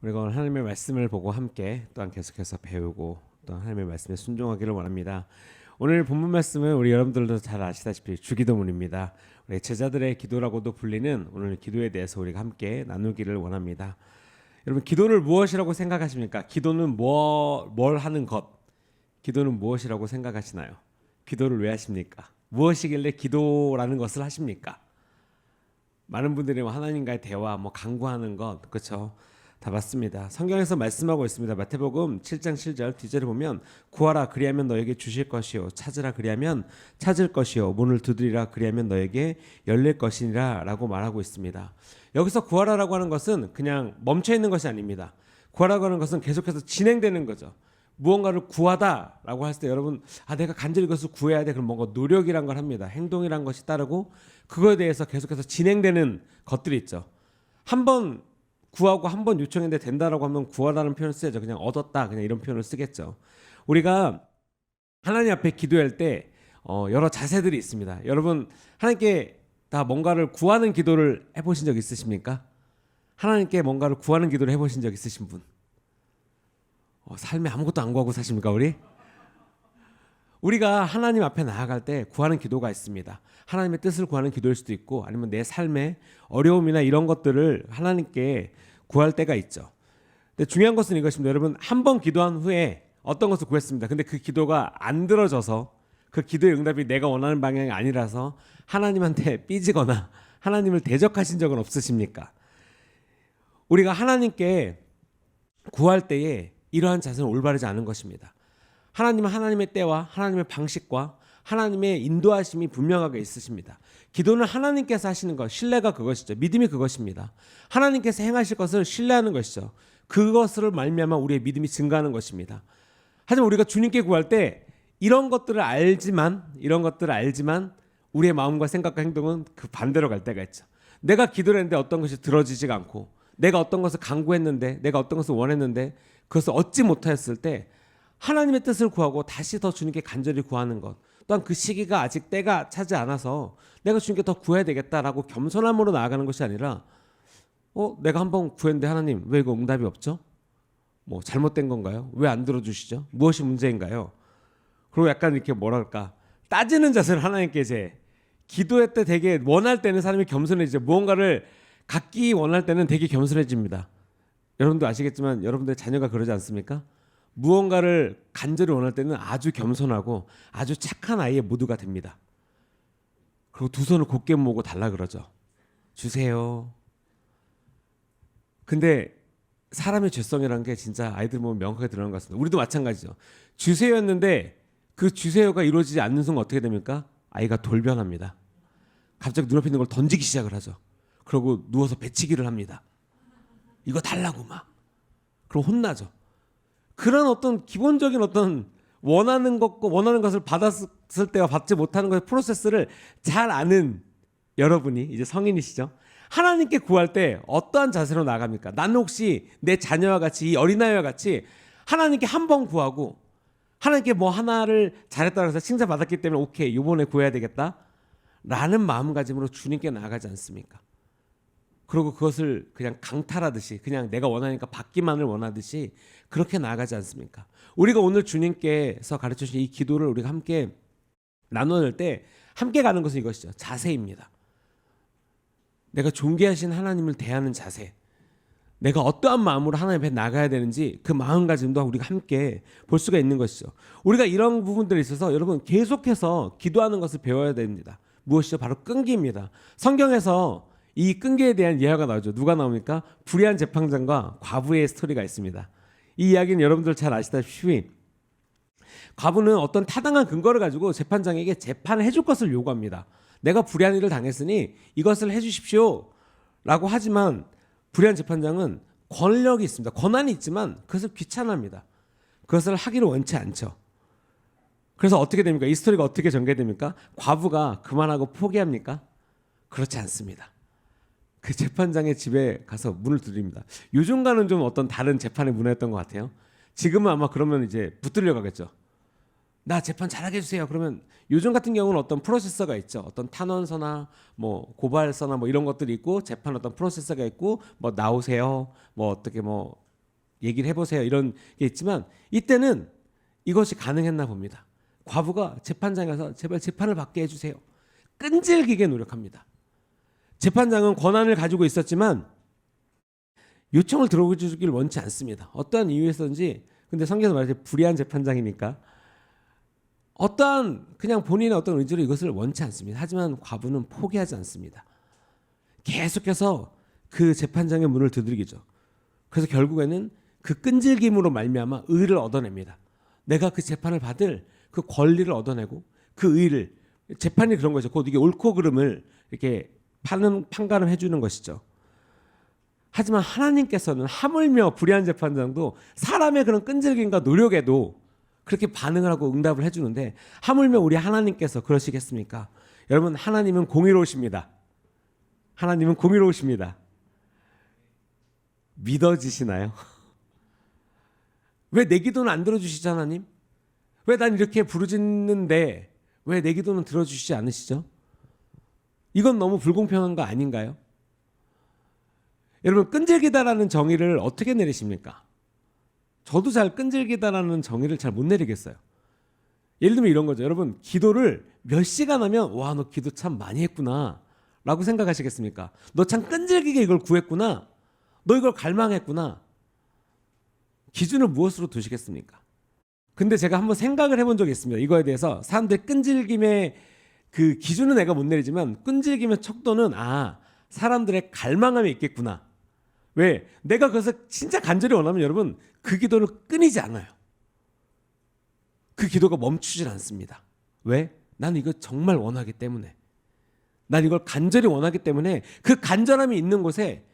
우리가 오늘 하나님의 말씀을 보고 함께 또한 계속해서 배우고 또 하나님의 말씀에 순종하기를 원합니다. 오늘 본문 말씀은 우리 여러분들도 잘 아시다시피 주기도문입니다. 우리 제자들의 기도라고도 불리는 오늘 기도에 대해서 우리가 함께 나누기를 원합니다. 여러분, 기도를 무엇이라고 생각하십니까? 기도는 뭘 하는 것? 기도는 무엇이라고 생각하시나요? 기도를 왜 하십니까? 무엇이길래 기도라는 것을 하십니까? 많은 분들이 하나님과의 대화, 간구하는 것, 그렇죠? 다 맞습니다. 성경에서 말씀하고 있습니다. 마태복음 7장 7절 뒤절에 보면 구하라 그리하면 너에게 주실 것이요 찾으라 그리하면 찾을 것이요 문을 두드리라 그리하면 너에게 열릴 것이니라 라고 말하고 있습니다. 여기서 구하라라고 하는 것은 그냥 멈춰 있는 것이 아닙니다. 구하라고 하는 것은 계속해서 진행되는 거죠. 무언가를 구하다라고 할 때 여러분 내가 간절히 그것을 구해야 돼. 그럼 뭔가 노력이란 걸 합니다. 행동이란 것이 따르고 그거에 대해서 계속해서 진행되는 것들이 있죠. 한번 구하고 한 번 요청했는데 된다라고 하면 구하라는 표현을 쓰야죠. 그냥 얻었다 그냥 이런 표현을 쓰겠죠. 우리가 하나님 앞에 기도할 때 여러 자세들이 있습니다. 여러분 하나님께 다 뭔가를 구하는 기도를 해보신 적 있으십니까? 하나님께 뭔가를 구하는 기도를 해보신 적 있으신 분? 삶에 아무것도 안 구하고 사십니까 우리? 우리가 하나님 앞에 나아갈 때 구하는 기도가 있습니다. 하나님의 뜻을 구하는 기도일 수도 있고 아니면 내 삶의 어려움이나 이런 것들을 하나님께 구할 때가 있죠. 근데 중요한 것은 이것입니다. 여러분 한 번 기도한 후에 어떤 것을 구했습니다. 근데 그 기도가 안 들어져서 그 기도의 응답이 내가 원하는 방향이 아니라서 하나님한테 삐지거나 하나님을 대적하신 적은 없으십니까? 우리가 하나님께 구할 때에 이러한 자세는 올바르지 않은 것입니다. 하나님은 하나님의 때와 하나님의 방식과 하나님의 인도하심이 분명하게 있으십니다. 기도는 하나님께서 하시는 것, 신뢰가 그것이죠. 믿음이 그것입니다. 하나님께서 행하실 것을 신뢰하는 것이죠. 그것을 말미암아 우리의 믿음이 증가하는 것입니다. 하지만 우리가 주님께 구할 때 이런 것들을 알지만 우리의 마음과 생각과 행동은 그 반대로 갈 때가 있죠. 내가 기도를 했는데 어떤 것이 들어지지가 않고 내가 어떤 것을 간구했는데 내가 어떤 것을 원했는데 그것을 얻지 못하였을 때 하나님의 뜻을 구하고 다시 더 주님께 간절히 구하는 것, 또한 그 시기가 아직 때가 차지 않아서 내가 주님께 더 구해야 되겠다라고 겸손함으로 나아가는 것이 아니라 내가 한번 구했는데 하나님 왜 이거 응답이 없죠? 잘못된 건가요? 왜 안 들어주시죠? 무엇이 문제인가요? 그리고 약간 이렇게 따지는 자세를 하나님께 이제 기도할 때 되게 원할 때는 사람이 겸손해지죠. 무언가를 갖기 원할 때는 되게 겸손해집니다. 여러분도 아시겠지만 여러분들 자녀가 그러지 않습니까? 무언가를 간절히 원할 때는 아주 겸손하고 아주 착한 아이의 모두가 됩니다. 그리고 두 손을 곧게 모으고 달라 그러죠. 주세요. 근데 사람의 죄성이라는 게 진짜 아이들 보면 명확하게 드러나는 것 같습니다. 우리도 마찬가지죠. 주세요였는데 그 주세요가 이루어지지 않는 순간 어떻게 됩니까? 아이가 돌변합니다. 갑자기 눈앞에 있는 걸 던지기 시작을 하죠. 그리고 누워서 배치기를 합니다. 이거 달라고 막. 그럼 혼나죠. 그런 어떤 기본적인 어떤 원하는 것을 받았을 때와 받지 못하는 것의 프로세스를 잘 아는 여러분이 이제 성인이시죠. 하나님께 구할 때 어떠한 자세로 나갑니까? 나는 혹시 내 자녀와 같이 이 어린아이와 같이 하나님께 한 번 구하고 하나님께 하나를 잘했다고 해서 칭찬받았기 때문에 오케이 이번에 구해야 되겠다 라는 마음가짐으로 주님께 나아가지 않습니까? 그리고 그것을 그냥 강탈하듯이 그냥 내가 원하니까 받기만을 원하듯이 그렇게 나아가지 않습니까? 우리가 오늘 주님께서 가르쳐주신 이 기도를 우리가 함께 나눌 때 함께 가는 것은 이것이죠. 자세입니다. 내가 존귀하신 하나님을 대하는 자세, 내가 어떠한 마음으로 하나님 앞에 나가야 되는지 그 마음가짐도 우리가 함께 볼 수가 있는 것이죠. 우리가 이런 부분들에 있어서 여러분 계속해서 기도하는 것을 배워야 됩니다. 무엇이죠? 바로 끈기입니다. 성경에서 이 끈기에 대한 예화가 나오죠. 누가 나옵니까? 불의한 재판장과 과부의 스토리가 있습니다. 이 이야기는 여러분들 잘 아시다시피 과부는 어떤 타당한 근거를 가지고 재판장에게 재판을 해줄 것을 요구합니다. 내가 불의한 일을 당했으니 이것을 해주십시오 라고 하지만 불의한 재판장은 권력이 있습니다. 권한이 있지만 그것을 귀찮아합니다. 그것을 하기를 원치 않죠. 그래서 어떻게 됩니까? 이 스토리가 어떻게 전개됩니까? 과부가 그만하고 포기합니까? 그렇지 않습니다. 그 재판장의 집에 가서 문을 두드립니다. 요즘과는 좀 어떤 다른 재판의 문화였던 것 같아요. 지금은 아마 그러면 이제 붙들려 가겠죠. 나 재판 잘하게 해주세요. 그러면 요즘 같은 경우는 어떤 프로세서가 있죠. 어떤 탄원서나 고발서나 이런 것들이 있고 재판 어떤 프로세서가 있고 나오세요. 어떻게 얘기를 해보세요. 이런 게 있지만 이때는 이것이 가능했나 봅니다. 과부가 재판장에 가서 제발 재판을 받게 해주세요. 끈질기게 노력합니다. 재판장은 권한을 가지고 있었지만 요청을 들어주길 원치 않습니다. 어떠한 이유에서인지. 근데 성경에서 말하지 불의한 재판장이니까 어떠한 그냥 본인의 어떤 의지로 이것을 원치 않습니다. 하지만 과부는 포기하지 않습니다. 계속해서 그 재판장의 문을 두들기죠. 그래서 결국에는 그 끈질김으로 말미암아 의를 얻어냅니다. 내가 그 재판을 받을 그 권리를 얻어내고 그 의를, 재판이 그런 거죠. 곧 이게 옳고 그름을 이렇게 판가름해 주는 것이죠. 하지만 하나님께서는 하물며 불의한 재판장도 사람의 그런 끈질김과 노력에도 그렇게 반응을 하고 응답을 해주는데 하물며 우리 하나님께서 그러시겠습니까? 여러분, 하나님은 공의로우십니다. 하나님은 공의로우십니다. 믿어지시나요? 왜 내 기도는 안 들어주시죠, 하나님? 왜 난 이렇게 부르짖는데 왜 내 기도는 들어주시지 않으시죠? 이건 너무 불공평한 거 아닌가요? 여러분, 끈질기다라는 정의를 어떻게 내리십니까? 저도 잘 끈질기다라는 정의를 잘 못 내리겠어요. 예를 들면 이런 거죠. 여러분, 기도를 몇 시간 하면 와, 너 기도 참 많이 했구나 라고 생각하시겠습니까? 너 참 끈질기게 이걸 구했구나. 너 이걸 갈망했구나. 기준을 무엇으로 두시겠습니까? 근데 제가 한번 생각을 해본 적이 있습니다. 이거에 대해서 사람들의 끈질김의 그 기준은 내가 못 내리지만 끈질김의 척도는 사람들의 갈망함이 있겠구나. 왜? 내가 그래서 진짜 간절히 원하면 여러분 그 기도를 끊이지 않아요. 그 기도가 멈추질 않습니다. 왜? 나는 이거 정말 원하기 때문에. 난 이걸 간절히 원하기 때문에 그 간절함이 있는 곳에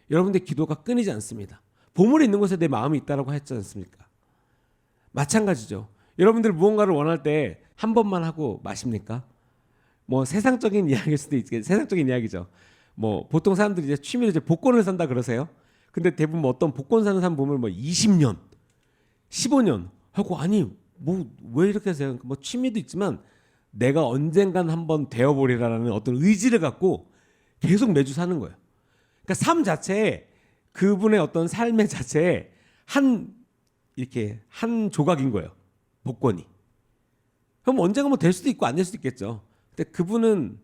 여러분들 기도가 끊이지 않습니다. 보물이 있는 곳에 내 마음이 있다라고 했지 않습니까? 마찬가지죠. 여러분들 무언가를 원할 때 한 번만 하고 마십니까? 뭐 세상적인 이야기일 수도 있겠, 세상적인 이야기죠. 뭐 보통 사람들이 이제 취미로 이제 복권을 산다 그러세요. 근데 대부분 뭐 어떤 복권 사는 사람 보면 뭐 20년, 15년 하고 아니 뭐 왜 이렇게 하세요? 뭐 취미도 있지만 내가 언젠간 한번 되어보리라는 어떤 의지를 갖고 계속 매주 사는 거예요. 그러니까 삶 자체에 그분의 어떤 삶의 자체에 이렇게 한 조각인 거예요. 복권이. 그럼 언젠가 뭐 될 수도 있고 안 될 수도 있겠죠. 근데 그분은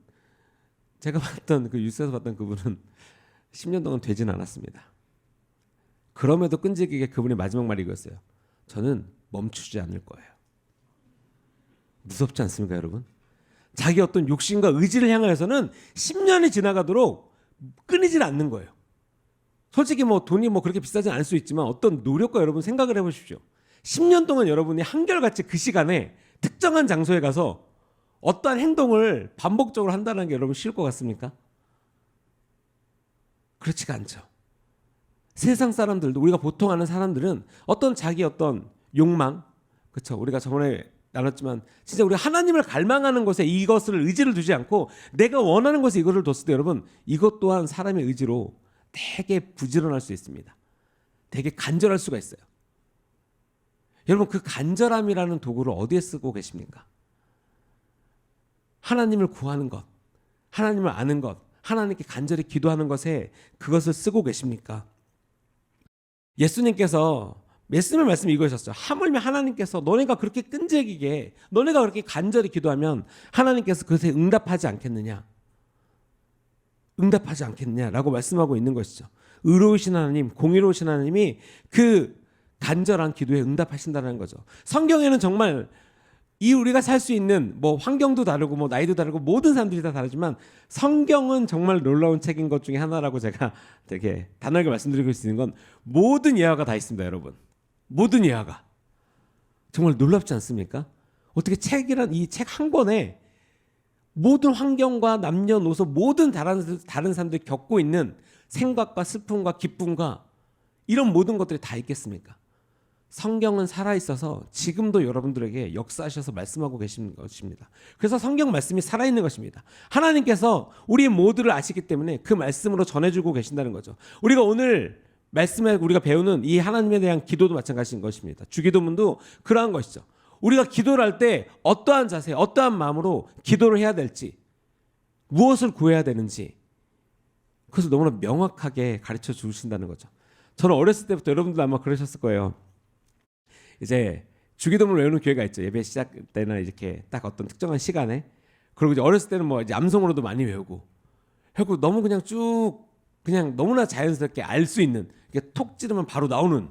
제가 봤던 그 뉴스에서 봤던 그분은 10년 동안 되진 않았습니다. 그럼에도 끈질기게 그분의 마지막 말이 이거였어요. 저는 멈추지 않을 거예요. 무섭지 않습니까, 여러분? 자기 어떤 욕심과 의지를 향하여서는 10년이 지나가도록 끊이질 않는 거예요. 솔직히 뭐 돈이 뭐 그렇게 비싸진 않을 수 있지만 어떤 노력과 여러분 생각을 해보십시오. 10년 동안 여러분이 한결같이 그 시간에 특정한 장소에 가서 어떠한 행동을 반복적으로 한다는 게 여러분 쉬울 것 같습니까? 그렇지가 않죠. 세상 사람들도 우리가 보통 아는 사람들은 어떤 자기 어떤 욕망, 그렇죠? 우리가 저번에 나눴지만 진짜 우리가 하나님을 갈망하는 것에 이것을 의지를 두지 않고 내가 원하는 것에 이것을 뒀을 때 여러분 이것 또한 사람의 의지로 되게 부지런할 수 있습니다. 되게 간절할 수가 있어요. 여러분 그 간절함이라는 도구를 어디에 쓰고 계십니까? 하나님을 구하는 것, 하나님을 아는 것, 하나님께 간절히 기도하는 것에 그것을 쓰고 계십니까? 예수님께서 예수님의 말씀이 이거였어요. 하물며 하나님께서 너네가 그렇게 끈질기게 너네가 그렇게 간절히 기도하면 하나님께서 그것에 응답하지 않겠느냐? 응답하지 않겠느냐라고 말씀하고 있는 것이죠. 의로우신 하나님, 공의로우신 하나님이 그 간절한 기도에 응답하신다는 거죠. 성경에는 정말 이 우리가 살 수 있는 뭐 환경도 다르고 뭐 나이도 다르고 모든 사람들이 다 다르지만 성경은 정말 놀라운 책인 것 중에 하나라고 제가 되게 단호하게 말씀드리고 있는 건 모든 예화가 다 있습니다, 여러분. 모든 예화가 정말 놀랍지 않습니까? 어떻게 책이란 이 책 한 권에 모든 환경과 남녀노소 모든 다른 사람들이 겪고 있는 생각과 슬픔과 기쁨과 이런 모든 것들이 다 있겠습니까? 성경은 살아있어서 지금도 여러분들에게 역사하셔서 말씀하고 계신 것입니다. 그래서 성경 말씀이 살아있는 것입니다. 하나님께서 우리 모두를 아시기 때문에 그 말씀으로 전해주고 계신다는 거죠. 우리가 오늘 말씀에 우리가 배우는 이 하나님에 대한 기도도 마찬가지인 것입니다. 주기도문도 그러한 것이죠. 우리가 기도를 할 때 어떠한 자세, 어떠한 마음으로 기도를 해야 될지, 무엇을 구해야 되는지 그것을 너무나 명확하게 가르쳐 주신다는 거죠. 저는 어렸을 때부터 여러분들도 아마 그러셨을 거예요. 이제 주기도문을 외우는 교회가 있죠. 예배 시작 때나 이렇게 딱 어떤 특정한 시간에. 그리고 이제 어렸을 때는 뭐 이제 암송으로도 많이 외우고 너무 그냥 쭉 그냥 너무나 자연스럽게 알 수 있는, 이게 톡 찌르면 바로 나오는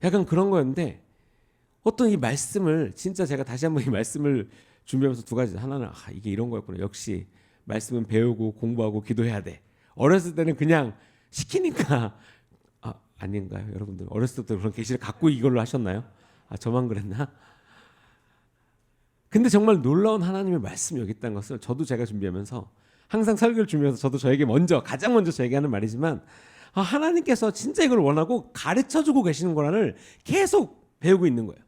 약간 그런 거였는데, 어떤 이 말씀을 진짜 제가 다시 한번 이 말씀을 준비하면서 두 가지, 하나는 이게 이런 거였구나. 역시 말씀은 배우고 공부하고 기도해야 돼. 어렸을 때는 그냥 시키니까 아닌가요, 여러분들? 어렸을 때부터 그런 계시를 갖고 이걸로 하셨나요? 저만 그랬나? 근데 정말 놀라운 하나님의 말씀이 여기 있다는 것을 저도 제가 준비하면서 항상 설교를 준비해서 저도 저에게 가장 먼저 저에게 하는 말이지만, 하나님께서 진짜 이걸 원하고 가르쳐주고 계시는 거라를 계속 배우고 있는 거예요.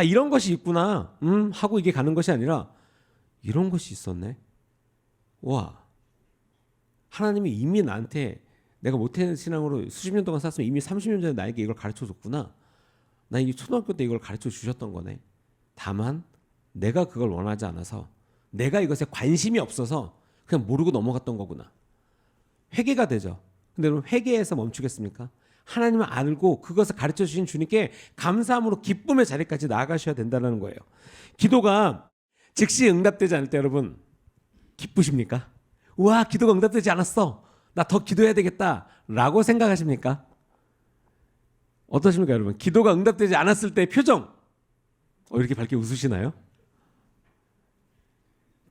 이런 것이 있구나 하고 이게 가는 것이 아니라 이런 것이 있었네. 와, 하나님이 이미 나한테, 내가 모태는 신앙으로 수십 년 동안 살았으면 이미 30년 전에 나에게 이걸 가르쳐줬구나. 나 이게 초등학교 때 이걸 가르쳐 주셨던 거네. 다만 내가 그걸 원하지 않아서, 내가 이것에 관심이 없어서 그냥 모르고 넘어갔던 거구나. 회개가 되죠. 근데 여러분, 회개에서 멈추겠습니까? 하나님을 알고 그것을 가르쳐 주신 주님께 감사함으로 기쁨의 자리까지 나아가셔야 된다는 거예요. 기도가 즉시 응답되지 않을 때 여러분 기쁘십니까? 우와, 기도가 응답되지 않았어, 나 더 기도해야 되겠다 라고 생각하십니까? 어떠십니까 여러분? 기도가 응답되지 않았을 때 표정 이렇게 밝게 웃으시나요?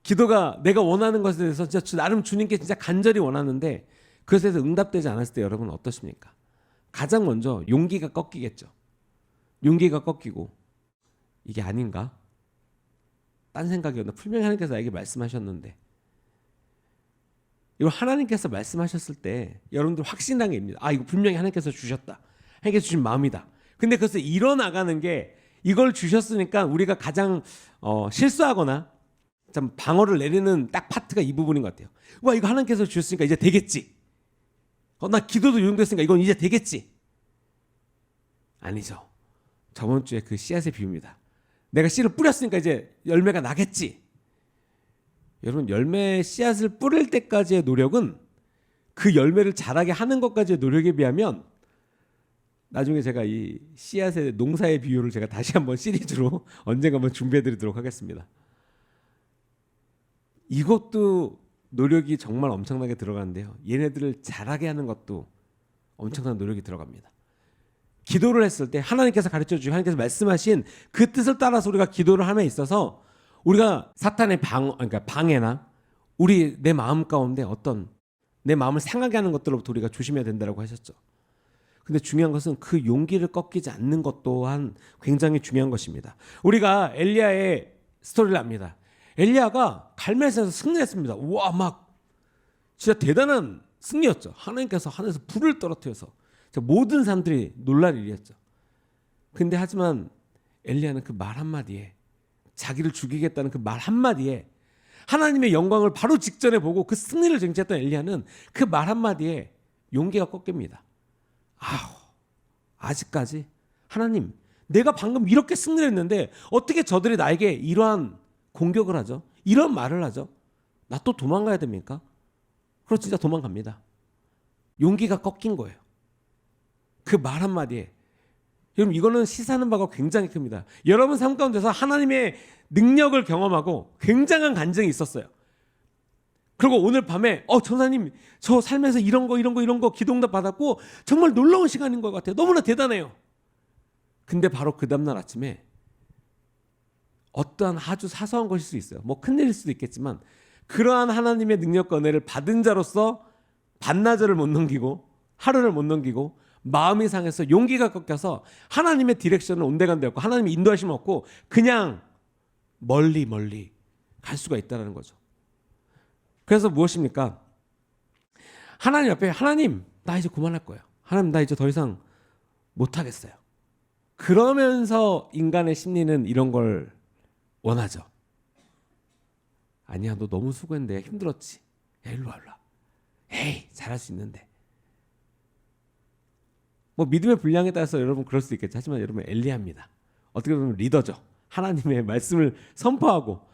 기도가 내가 원하는 것에 대해서 진짜 나름 주님께 진짜 간절히 원하는데 그것에 대해서 응답되지 않았을 때 여러분 어떠십니까? 가장 먼저 용기가 꺾이겠죠. 용기가 꺾이고 이게 아닌가? 딴 생각이었나? 분명히 하나님께서 나에게 말씀하셨는데. 이거 하나님께서 말씀하셨을 때 여러분들 확신한 게 있습니다. 이거 분명히 하나님께서 주셨다. 하나님께서 주신 마음이다. 근데 그것을 이뤄나가는 게, 이걸 주셨으니까 우리가 가장 실수하거나 참 방어를 내리는 딱 파트가 이 부분인 것 같아요. 와, 이거 하나님께서 주셨으니까 이제 되겠지. 나 기도도 유용됐으니까 이건 이제 되겠지. 아니죠. 저번 주에 그 씨앗의 비유입니다. 내가 씨를 뿌렸으니까 이제 열매가 나겠지. 여러분, 열매 씨앗을 뿌릴 때까지의 노력은 그 열매를 자라게 하는 것까지의 노력에 비하면, 나중에 제가 이 씨앗의 농사의 비유를 제가 다시 한번 시리즈로 언젠가 한번 준비해 드리도록 하겠습니다. 이것도 노력이 정말 엄청나게 들어가는데요. 얘네들을 자라게 하는 것도 엄청난 노력이 들어갑니다. 기도를 했을 때 하나님께서 가르쳐주시고 하나님께서 말씀하신 그 뜻을 따라서 우리가 기도를 함에 있어서 우리가 사탄의 그러니까 방해나 내 마음 가운데 어떤 내 마음을 상하게 하는 것들로부터 우리가 조심해야 된다고 하셨죠. 근데 중요한 것은 그 용기를 꺾이지 않는 것 또한 굉장히 중요한 것입니다. 우리가 엘리야의 스토리를 압니다. 엘리야가 갈멜산에서 승리했습니다. 와, 막 진짜 대단한 승리였죠. 하나님께서 하늘에서 불을 떨어뜨려서 모든 사람들이 놀랄 일이었죠. 근데 하지만 엘리야는 그 말 한마디에, 자기를 죽이겠다는 그 말 한마디에, 하나님의 영광을 바로 직전에 보고 그 승리를 쟁취했던 엘리야는 그 말 한마디에 용기가 꺾입니다. 아직까지 하나님, 내가 방금 이렇게 승리를 했는데 어떻게 저들이 나에게 이러한 공격을 하죠? 이런 말을 하죠? 나 또 도망가야 됩니까? 그럼 진짜 도망갑니다. 용기가 꺾인 거예요. 그 말 한마디에. 여러분, 이거는 시사하는 바가 굉장히 큽니다. 여러분 삶 가운데서 하나님의 능력을 경험하고 굉장한 간증이 있었어요. 그리고 오늘 밤에 전사님, 저 삶에서 이런 거 기도응답 받았고 정말 놀라운 시간인 것 같아요. 너무나 대단해요. 근데 바로 그 다음날 아침에 어떠한 아주 사소한 것일 수 있어요. 뭐 큰일일 수도 있겠지만, 그러한 하나님의 능력과 은혜를 받은 자로서 반나절을 못 넘기고 하루를 못 넘기고 마음이 상해서 용기가 꺾여서 하나님의 디렉션을 온데간데 없고 하나님의 인도하심이 없고 그냥 멀리 갈 수가 있다는 거죠. 그래서 무엇입니까? 하나님 앞에, 하나님, 나 이제 그만할 거예요. 하나님, 나 이제 더 이상 못하겠어요. 그러면서 인간의 심리는 이런 걸 원하죠. 아니야, 너 너무 수고했는데 힘들었지. 야, 일로 와. 에이, 잘할 수 있는데. 뭐 믿음의 분량에 따라서 여러분 그럴 수 있겠죠. 하지만 여러분, 엘리야입니다. 어떻게 보면 리더죠. 하나님의 말씀을 선포하고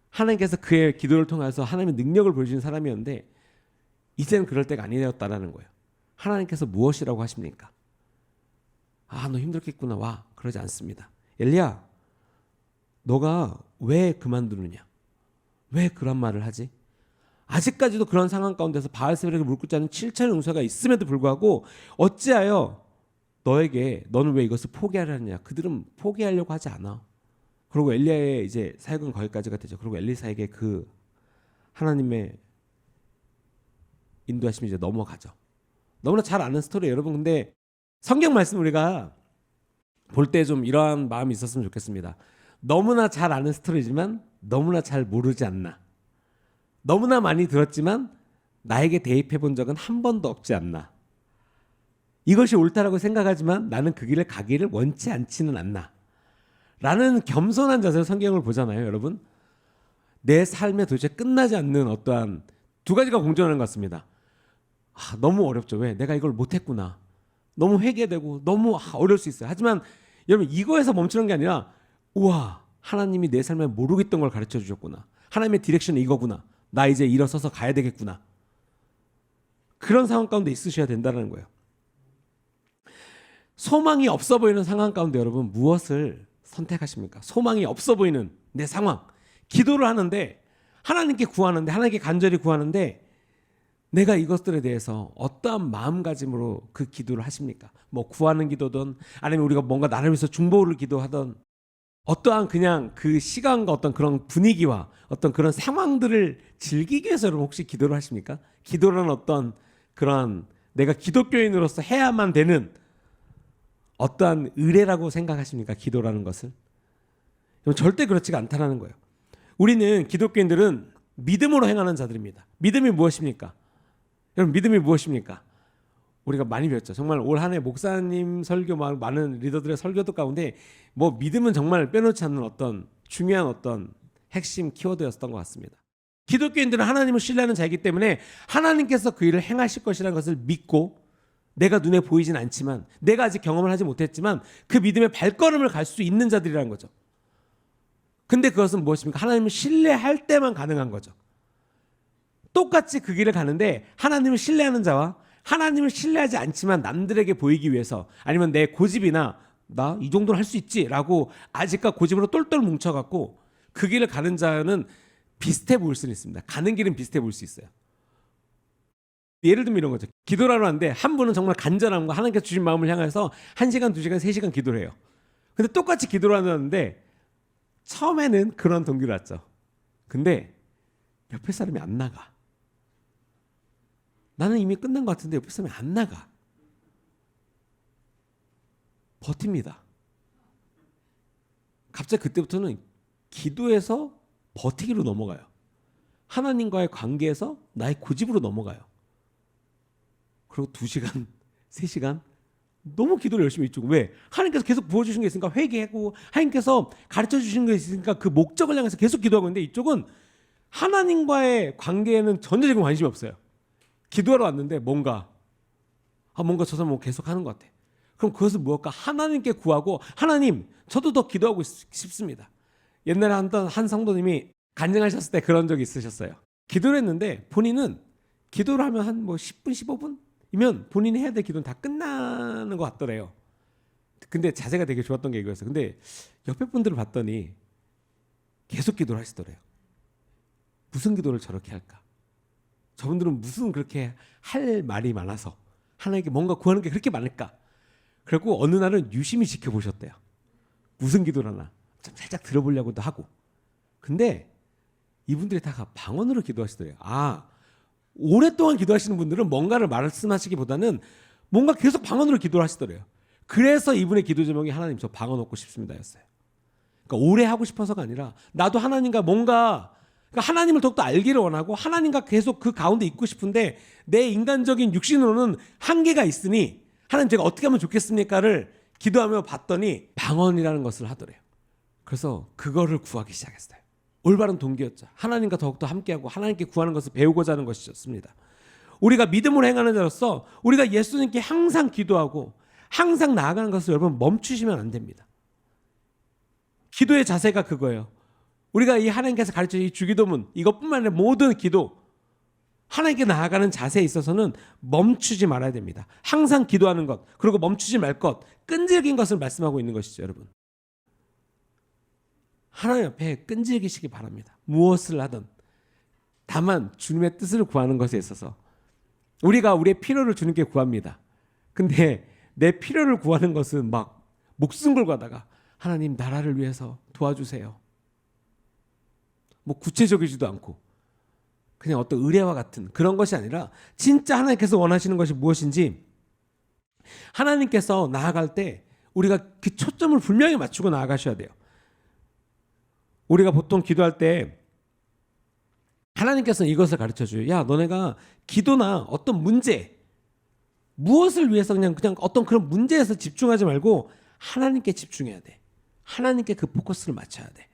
하나님께서 그의 기도를 통해서 하나님의 능력을 보여주신 사람이었는데 이제는 그럴 때가 아니었다라는 거예요. 하나님께서 무엇이라고 하십니까? 아, 너 힘들겠구나. 와. 그러지 않습니다. 엘리야, 너가 왜 그만두느냐? 왜 그런 말을 하지? 아직까지도 그런 상황 가운데서 바알세불에게 물 끓지 않은 7천의 용사가 있음에도 불구하고 어찌하여 너는 왜 이것을 포기하려느냐? 그들은 포기하려고 하지 않아. 그리고 엘리야의 이제 사역은 거기까지가 되죠. 그리고 엘리사에게 그 하나님의 인도하심이 이제 넘어가죠. 너무나 잘 아는 스토리예요, 여러분. 근데 성경 말씀 우리가 볼 때 좀 이러한 마음이 있었으면 좋겠습니다. 너무나 잘 아는 스토리지만 너무나 잘 모르지 않나. 너무나 많이 들었지만 나에게 대입해 본 적은 한 번도 없지 않나. 이것이 옳다라고 생각하지만 나는 그 길을 가기를 원치 않지는 않나. 라는 겸손한 자세로 성경을 보잖아요, 여러분. 내 삶에 도대체 끝나지 않는 어떠한 두 가지가 공존하는 것 같습니다. 너무 어렵죠. 왜? 내가 이걸 못했구나. 너무 회개되고 너무 어려울 수 있어요. 하지만 여러분, 이거에서 멈추는 게 아니라 우와, 하나님이 내 삶에 모르겠던 걸 가르쳐 주셨구나. 하나님의 디렉션이 이거구나. 나 이제 일어서서 가야 되겠구나. 그런 상황 가운데 있으셔야 된다는 거예요. 소망이 없어 보이는 상황 가운데 여러분 무엇을 선택하십니까? 소망이 없어 보이는 내 상황. 기도를 하는데 하나님께 구하는데 하나님께 간절히 구하는데 내가 이것들에 대해서 어떠한 마음가짐으로 그 기도를 하십니까? 뭐 구하는 기도든 아니면 우리가 뭔가 나를 위해서 중보를 기도하던 어떠한 그냥 그 시간과 어떤 그런 분위기와 어떤 그런 상황들을 즐기기 위해서 여러분 혹시 기도를 하십니까? 기도라는 어떤 그런 내가 기독교인으로서 해야만 되는 어떠한 의례라고 생각하십니까? 기도라는 것을? 절대 그렇지가 않다는 거예요. 우리는 기독교인들은 믿음으로 행하는 자들입니다. 믿음이 무엇입니까? 여러분, 믿음이 무엇입니까? 우리가 많이 배웠죠. 정말 올 한 해 목사님 설교, 많은 리더들의 설교도 가운데 뭐 믿음은 정말 빼놓지 않는 어떤 중요한 어떤 핵심 키워드였던 것 같습니다. 기독교인들은 하나님을 신뢰하는 자이기 때문에 하나님께서 그 일을 행하실 것이라는 것을 믿고 내가 눈에 보이진 않지만 내가 아직 경험을 하지 못했지만 그 믿음의 발걸음을 갈 수 있는 자들이라는 거죠. 근데 그것은 무엇입니까? 하나님을 신뢰할 때만 가능한 거죠. 똑같이 그 길을 가는데 하나님을 신뢰하는 자와 하나님을 신뢰하지 않지만 남들에게 보이기 위해서 아니면 내 고집이나 나 이 정도는 할 수 있지라고 아직까 고집으로 똘똘 뭉쳐갖고 그 길을 가는 자는 비슷해 보일 수는 있습니다. 가는 길은 비슷해 보일 수 있어요. 예를 들면 이런 거죠. 기도를 하러 왔는데 한 분은 정말 간절함과 하나님께서 주신 마음을 향해서 1시간, 2시간, 3시간 기도를 해요. 근데 똑같이 기도를 하는데 처음에는 그런 동기를 왔죠. 근데 옆에 사람이 안 나가. 나는 이미 끝난 것 같은데 옆에 사람이 안 나가. 버팁니다. 갑자기 그때부터는 기도에서 버티기로 넘어가요. 하나님과의 관계에서 나의 고집으로 넘어가요. 그리고 2시간, 3시간 너무 기도를 열심히 해주고 왜? 하나님께서 계속 부어주신 게 있으니까 회개하고 하나님께서 가르쳐 주신 게 있으니까 그 목적을 향해서 계속 기도하고 있는데 이쪽은 하나님과의 관계에는 전혀 지금 관심이 없어요. 기도하러 왔는데 뭔가 저 사람 뭐 계속 하는 것 같아. 그럼 그것을 무엇까? 하나님께 구하고 하나님 저도 더 기도하고 싶습니다. 옛날에 한 성도님이 간증하셨을 때 그런 적이 있으셨어요. 기도를 했는데 본인은 기도를 하면 한 10분 15분이면 본인이 해야 될 기도는 다 끝나는 것 같더래요. 근데 자세가 되게 좋았던 게 이거였어요. 근데 옆에 분들을 봤더니 계속 기도를 하시더래요. 무슨 기도를 저렇게 할까? 저분들은 무슨 그렇게 할 말이 많아서 하나님께 뭔가 구하는 게 그렇게 많을까? 그리고 어느 날은 유심히 지켜보셨대요. 무슨 기도를 하나 좀 살짝 들어보려고도 하고. 근데 이분들이 다 방언으로 기도하시더래요. 오랫동안 기도하시는 분들은 뭔가를 말씀하시기보다는 뭔가 계속 방언으로 기도를 하시더래요. 그래서 이분의 기도 제목이 하나님 저 방언 얻고 싶습니다 였어요. 그러니까 오래 하고 싶어서가 아니라 나도 하나님과 뭔가 그러니까 하나님을 더욱더 알기를 원하고 하나님과 계속 그 가운데 있고 싶은데 내 인간적인 육신으로는 한계가 있으니 하나님 제가 어떻게 하면 좋겠습니까를 기도하며 봤더니 방언이라는 것을 하더래요. 그래서 그거를 구하기 시작했어요. 올바른 동기였죠. 하나님과 더욱더 함께하고 하나님께 구하는 것을 배우고자 하는 것이었습니다. 우리가 믿음으로 행하는 자로서 우리가 예수님께 항상 기도하고 항상 나아가는 것을 여러분 멈추시면 안 됩니다. 기도의 자세가 그거예요. 우리가 이 하나님께서 가르쳐 이 주기도문 이것뿐만 아니라 모든 기도 하나님께 나아가는 자세에 있어서는 멈추지 말아야 됩니다. 항상 기도하는 것, 그리고 멈추지 말 것, 끈질긴 것을 말씀하고 있는 것이죠, 여러분. 하나님 앞에 끈질기시기 바랍니다. 무엇을 하든. 다만 주님의 뜻을 구하는 것에 있어서 우리가 우리의 필요를 주님께 구합니다. 근데 내 필요를 구하는 것은 막 목숨 걸고 하다가 하나님 나라를 위해서 도와주세요. 뭐 구체적이지도 않고 그냥 어떤 의뢰와 같은 그런 것이 아니라 진짜 하나님께서 원하시는 것이 무엇인지 하나님께서 나아갈 때 우리가 그 초점을 분명히 맞추고 나아가셔야 돼요. 우리가 보통 기도할 때 하나님께서는 이것을 가르쳐줘요. 야, 너네가 기도나 어떤 문제, 무엇을 위해서 그냥 어떤 그런 문제에서 집중하지 말고 하나님께 집중해야 돼. 하나님께 그 포커스를 맞춰야 돼.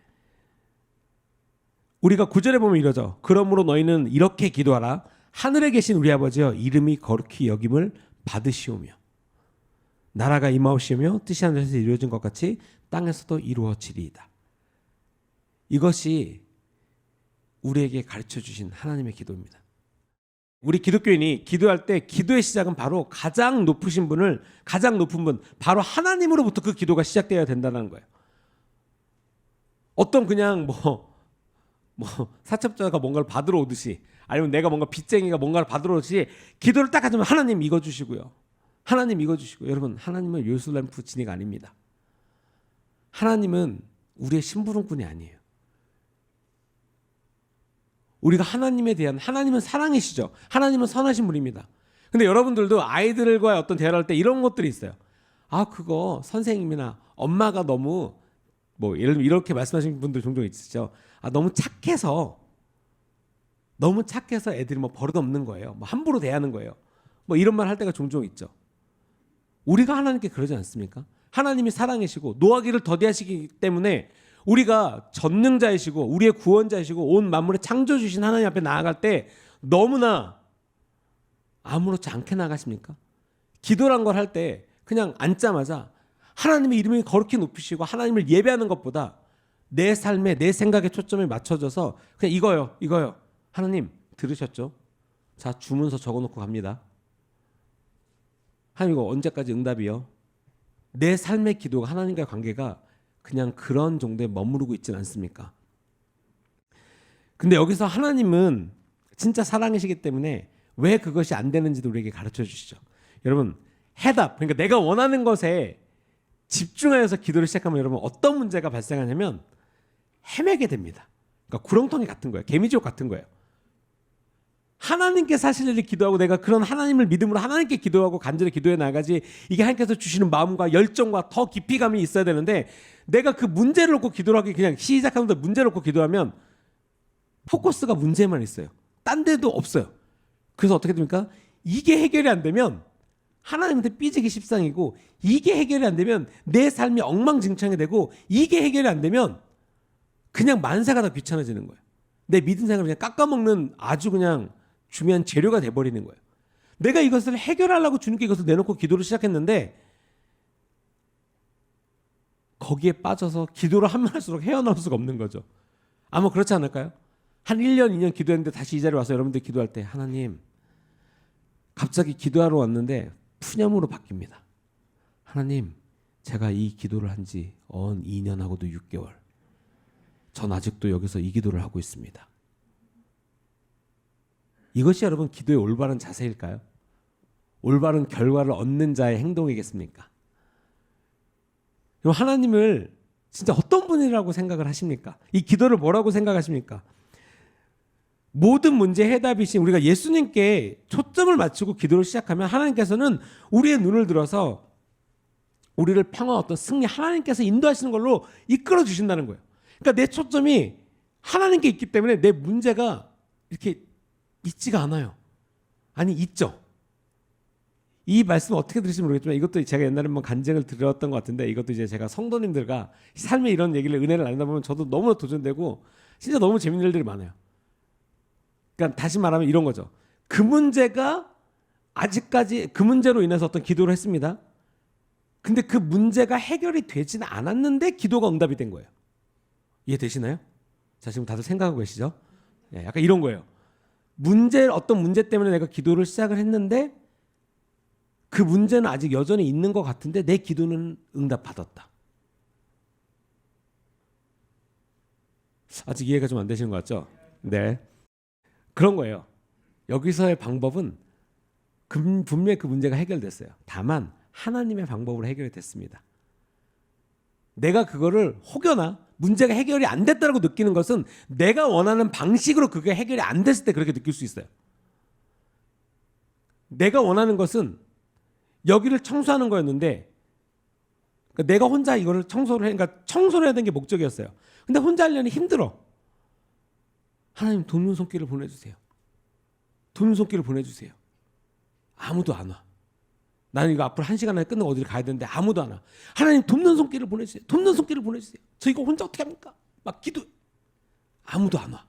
우리가 9절에 보면 이러죠. 그러므로 너희는 이렇게 기도하라. 하늘에 계신 우리 아버지여, 이름이 거룩히 여김을 받으시오며 나라가 임하오시며 뜻이 하늘에서 이루어진 것 같이 땅에서도 이루어지리이다. 이것이 우리에게 가르쳐 주신 하나님의 기도입니다. 우리 기독교인이 기도할 때 기도의 시작은 바로 가장 높은 분, 바로 하나님으로부터 그 기도가 시작되어야 된다는 거예요. 어떤 그냥 뭐 사첩자가 뭔가를 받으러 오듯이, 아니면 내가 뭔가 빚쟁이가 뭔가를 받으러 오듯이 기도를 딱 하자면 하나님 이거 주시고요. 하나님 이거 주시고. 여러분, 하나님은 요술램프 진이가 아닙니다. 하나님은 우리의 심부름꾼이 아니에요. 우리가 하나님에 대한, 하나님은 사랑이시죠. 하나님은 선하신 분입니다. 근데 여러분들도 아이들과의 어떤 대화를 할 때 이런 것들이 있어요. 아, 그거 선생님이나 엄마가 너무 예를 들면 이렇게 말씀하시는 분들 종종 있으시죠. 아, 너무 착해서 애들이 버릇없는 거예요. 함부로 대하는 거예요. 이런 말 할 때가 종종 있죠. 우리가 하나님께 그러지 않습니까? 하나님이 사랑이시고 노하기를 더디하시기 때문에 우리가 전능자이시고 우리의 구원자이시고 온 만물의 창조주신 하나님 앞에 나아갈 때 너무나 아무렇지 않게 나가십니까? 기도란 걸 할 때 그냥 앉자마자 하나님의 이름이 거룩히 높이시고 하나님을 예배하는 것보다 내 삶에, 내 생각에 초점이 맞춰져서 그냥 이거요. 하나님 들으셨죠? 자, 주문서 적어놓고 갑니다. 하나님 이거 언제까지 응답이요? 내 삶의 기도가, 하나님과의 관계가 그냥 그런 정도에 머무르고 있지는 않습니까? 근데 여기서 하나님은 진짜 사랑이시기 때문에 왜 그것이 안 되는지도 우리에게 가르쳐 주시죠. 여러분, 해답, 그러니까 내가 원하는 것에 집중하여서 기도를 시작하면 여러분 어떤 문제가 발생하냐면 헤매게 됩니다. 그러니까 구렁텅이 같은 거예요. 개미지옥 같은 거예요. 하나님께 사실 일을 기도하고 내가 그런 하나님을 믿음으로 하나님께 기도하고 간절히 기도해 나가지, 이게 하나님께서 주시는 마음과 열정과 더 깊이감이 있어야 되는데 내가 그 문제를 놓고 기도를 하기, 그냥 시작하면서 문제를 놓고 기도하면 포커스가 문제만 있어요. 딴 데도 없어요. 그래서 어떻게 됩니까? 이게 해결이 안 되면 하나님한테 삐지기 십상이고, 이게 해결이 안 되면 내 삶이 엉망진창이 되고, 이게 해결이 안 되면 그냥 만사가 다 귀찮아지는 거예요. 내 믿음 생활을 그냥 깎아먹는 아주 그냥 중요한 재료가 돼버리는 거예요. 내가 이것을 해결하려고 주님께 이것을 내놓고 기도를 시작했는데 거기에 빠져서 기도를 하면 할수록 헤어나올 수가 없는 거죠. 아마 그렇지 않을까요? 한 1년, 2년 기도했는데 다시 이 자리에 와서 여러분들 기도할 때 하나님, 갑자기 기도하러 왔는데 푸념으로 바뀝니다. 하나님, 제가 이 기도를 한 지 2년하고도 6개월. 전 아직도 여기서 이 기도를 하고 있습니다. 이것이 여러분 기도의 올바른 자세일까요? 올바른 결과를 얻는 자의 행동이겠습니까? 그럼 하나님을 진짜 어떤 분이라고 생각을 하십니까? 이 기도를 뭐라고 생각하십니까? 모든 문제의 해답이신 우리가 예수님께 초점을 맞추고 기도를 시작하면 하나님께서는 우리의 눈을 들어서 우리를 평화, 어떤 승리, 하나님께서 인도하시는 걸로 이끌어 주신다는 거예요. 그러니까 내 초점이 하나님께 있기 때문에 내 문제가 이렇게 있지가 않아요. 아니, 있죠. 이 말씀 어떻게 들으실지 모르겠지만 이것도 제가 옛날에 한번 간증을 드렸던 것 같은데, 이것도 이제 제가 성도님들과 삶의 이런 얘기를, 은혜를 나누다 보면 저도 너무나 도전되고 진짜 너무 재밌는 일들이 많아요. 그러니까 다시 말하면 이런 거죠. 그 문제가 아직까지 그 문제로 인해서 어떤 기도를 했습니다. 근데 그 문제가 해결이 되지는 않았는데 기도가 응답이 된 거예요. 이해되시나요? 자, 지금 다들 생각하고 계시죠? 네, 약간 이런 거예요. 어떤 문제 때문에 내가 기도를 시작을 했는데 그 문제는 아직 여전히 있는 것 같은데 내 기도는 응답받았다. 아직 이해가 좀 안 되시는 것 같죠? 네. 그런 거예요. 여기서의 방법은 분명히 그 문제가 해결됐어요. 다만 하나님의 방법으로 해결이 됐습니다. 내가 그거를 혹여나 문제가 해결이 안 됐다고 느끼는 것은 내가 원하는 방식으로 그게 해결이 안 됐을 때 그렇게 느낄 수 있어요. 내가 원하는 것은 여기를 청소하는 거였는데 그러니까 내가 혼자 이거를 그러니까 청소를 해야 되는 게 목적이었어요. 근데 혼자 하려니 힘들어. 하나님 돕는 손길을 보내주세요. 돕는 손길을 보내주세요. 아무도 안 와. 나는 이거 앞으로 1시간 안에 끝나고 어디를 가야 되는데 아무도 안 와. 하나님 돕는 손길을 보내주세요. 돕는 손길을 보내주세요. 저 이거 혼자 어떻게 합니까? 막 기도. 아무도 안 와.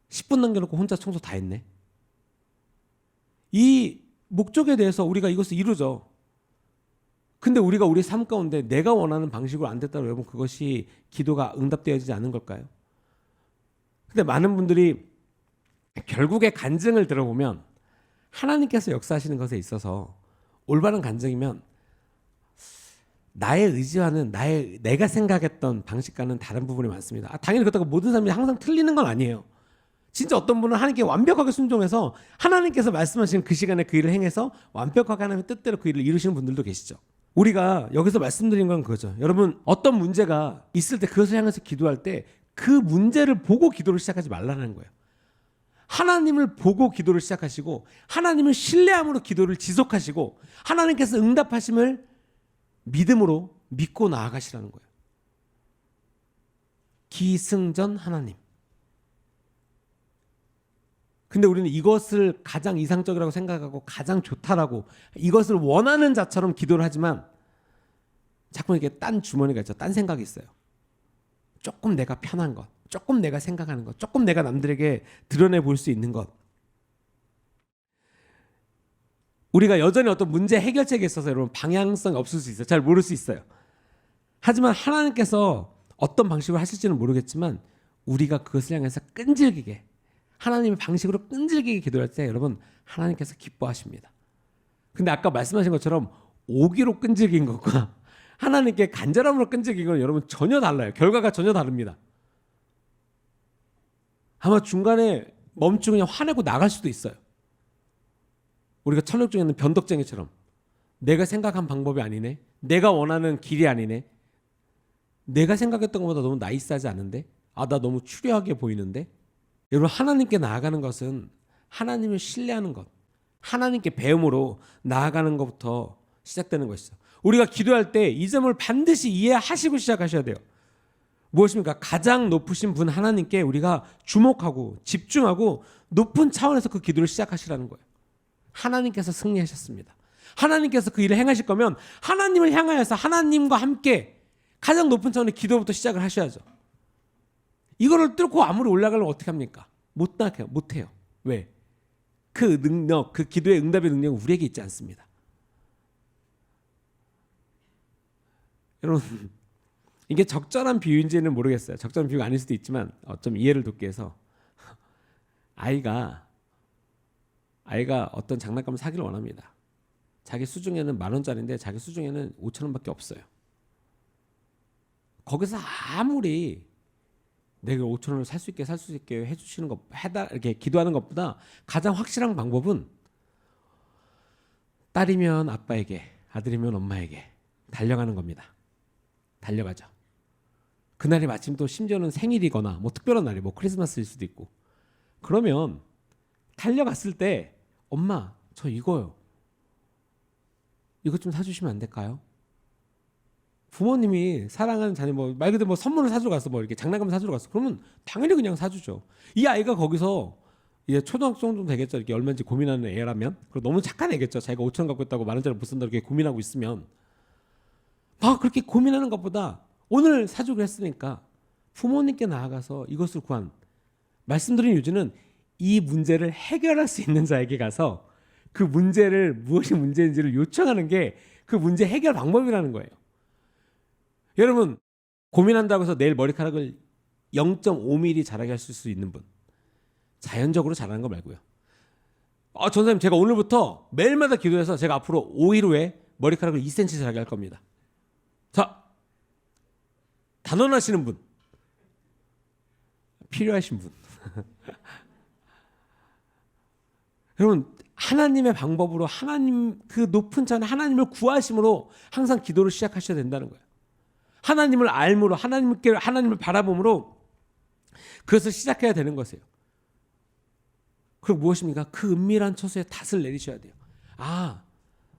10분 남겨놓고 혼자 청소 다 했네. 이 목적에 대해서 우리가 이것을 이루죠. 근데 우리가 우리 삶 가운데 내가 원하는 방식으로 안 됐다고 여러분 그것이 기도가 응답되어지지 않은 걸까요? 근데 많은 분들이 결국에 간증을 들어보면 하나님께서 역사하시는 것에 있어서 올바른 간증이면 나의 의지와는 내가 생각했던 방식과는 다른 부분이 많습니다. 당연히 그렇다고 모든 사람이 항상 틀리는 건 아니에요. 진짜 어떤 분은 하나님께 완벽하게 순종해서 하나님께서 말씀하시는 그 시간에 그 일을 행해서 완벽하게 하나님의 뜻대로 그 일을 이루시는 분들도 계시죠. 우리가 여기서 말씀드린 건 그거죠. 여러분 어떤 문제가 있을 때 그것을 향해서 기도할 때 그 문제를 보고 기도를 시작하지 말라는 거예요. 하나님을 보고 기도를 시작하시고 하나님을 신뢰함으로 기도를 지속하시고 하나님께서 응답하심을 믿음으로 믿고 나아가시라는 거예요. 기승전 하나님. 근데 우리는 이것을 가장 이상적이라고 생각하고 가장 좋다라고 이것을 원하는 자처럼 기도를 하지만 자꾸 이렇게 딴 주머니가 있죠. 딴 생각이 있어요. 조금 내가 편한 것, 조금 내가 생각하는 것, 조금 내가 남들에게 드러내 볼 수 있는 것. 우리가 여전히 어떤 문제 해결책에 있어서 여러분 방향성이 없을 수 있어요. 잘 모를 수 있어요. 하지만 하나님께서 어떤 방식으로 하실지는 모르겠지만 우리가 그것을 향해서 끈질기게 하나님의 방식으로 끈질기게 기도할 때 여러분 하나님께서 기뻐하십니다. 근데 아까 말씀하신 것처럼 오기로 끈질긴 것과 하나님께 간절함으로 끈질긴 건 여러분 전혀 달라요. 결과가 전혀 다릅니다. 아마 중간에 멈추고 그냥 화내고 나갈 수도 있어요. 우리가 철학 중에 있는 변덕쟁이처럼 내가 생각한 방법이 아니네. 내가 원하는 길이 아니네. 내가 생각했던 것보다 너무 나이스하지 않은데? 나 너무 추려하게 보이는데? 여러분 하나님께 나아가는 것은 하나님을 신뢰하는 것, 하나님께 배움으로 나아가는 것부터 시작되는 것이죠. 우리가 기도할 때 이 점을 반드시 이해하시고 시작하셔야 돼요. 무엇입니까? 가장 높으신 분 하나님께 우리가 주목하고 집중하고 높은 차원에서 그 기도를 시작하시라는 거예요. 하나님께서 승리하셨습니다. 하나님께서 그 일을 행하실 거면 하나님을 향하여서 하나님과 함께 가장 높은 차원의 기도부터 시작을 하셔야죠. 이거를 뚫고 아무리 올라가려면 어떻게 합니까? 못해요. 왜? 그 능력, 그 기도의 응답의 능력은 우리에게 있지 않습니다. 여러분 이게 적절한 비유인지는 모르겠어요. 적절한 비유가 아닐 수도 있지만 좀 이해를 돕기 위해서 아이가 어떤 장난감을 사기를 원합니다. 자기 수중에는 10,000원짜리인데 자기 수중에는 5,000원밖에 없어요. 거기서 아무리 내가 5,000원을 살 수 있게 해주시는 것, 이렇게 기도하는 것보다 가장 확실한 방법은 딸이면 아빠에게, 아들이면 엄마에게 달려가는 겁니다. 달려가죠. 그날이 마침 또 심지어는 생일이거나 뭐 특별한 날이 뭐 크리스마스일 수도 있고 그러면 달려갔을 때 엄마 저 이거요. 이것 좀 사주시면 안 될까요? 부모님이 사랑하는 자녀 말 그대로 선물을 사주러 갔어 이렇게 장난감을 사주러 갔어 그러면 당연히 그냥 사주죠. 이 아이가 거기서 이제 초등학생 정도 되겠죠. 이렇게 얼마인지 고민하는 애라면 그리고 너무 착한 애겠죠. 자기가 5,000원 갖고 있다고 10,000원짜리 못 산다 이렇게 고민하고 있으면 그렇게 고민하는 것보다 오늘 사주기로 했으니까 부모님께 나아가서 이것을 말씀드린 요지는 이 문제를 해결할 수 있는 자에게 가서 그 문제를 무엇이 문제인지를 요청하는 게 그 문제 해결 방법이라는 거예요. 여러분 고민한다고 해서 내일 머리카락을 0.5mm 자라게 하실 수 있는 분 자연적으로 자라는 거 말고요. 전사님 제가 오늘부터 매일마다 기도해서 제가 앞으로 5일 후에 머리카락을 2cm 자라게 할 겁니다. 자, 단언하시는 분, 필요하신 분. 여러분, 하나님의 방법으로 하나님 그 높은 천 하나님을 구하심으로 항상 기도를 시작하셔야 된다는 거예요. 하나님을 알므로 하나님을 바라봄으로 그것을 시작해야 되는 것이에요. 그리고 무엇입니까? 그 은밀한 처소에 닷을 내리셔야 돼요.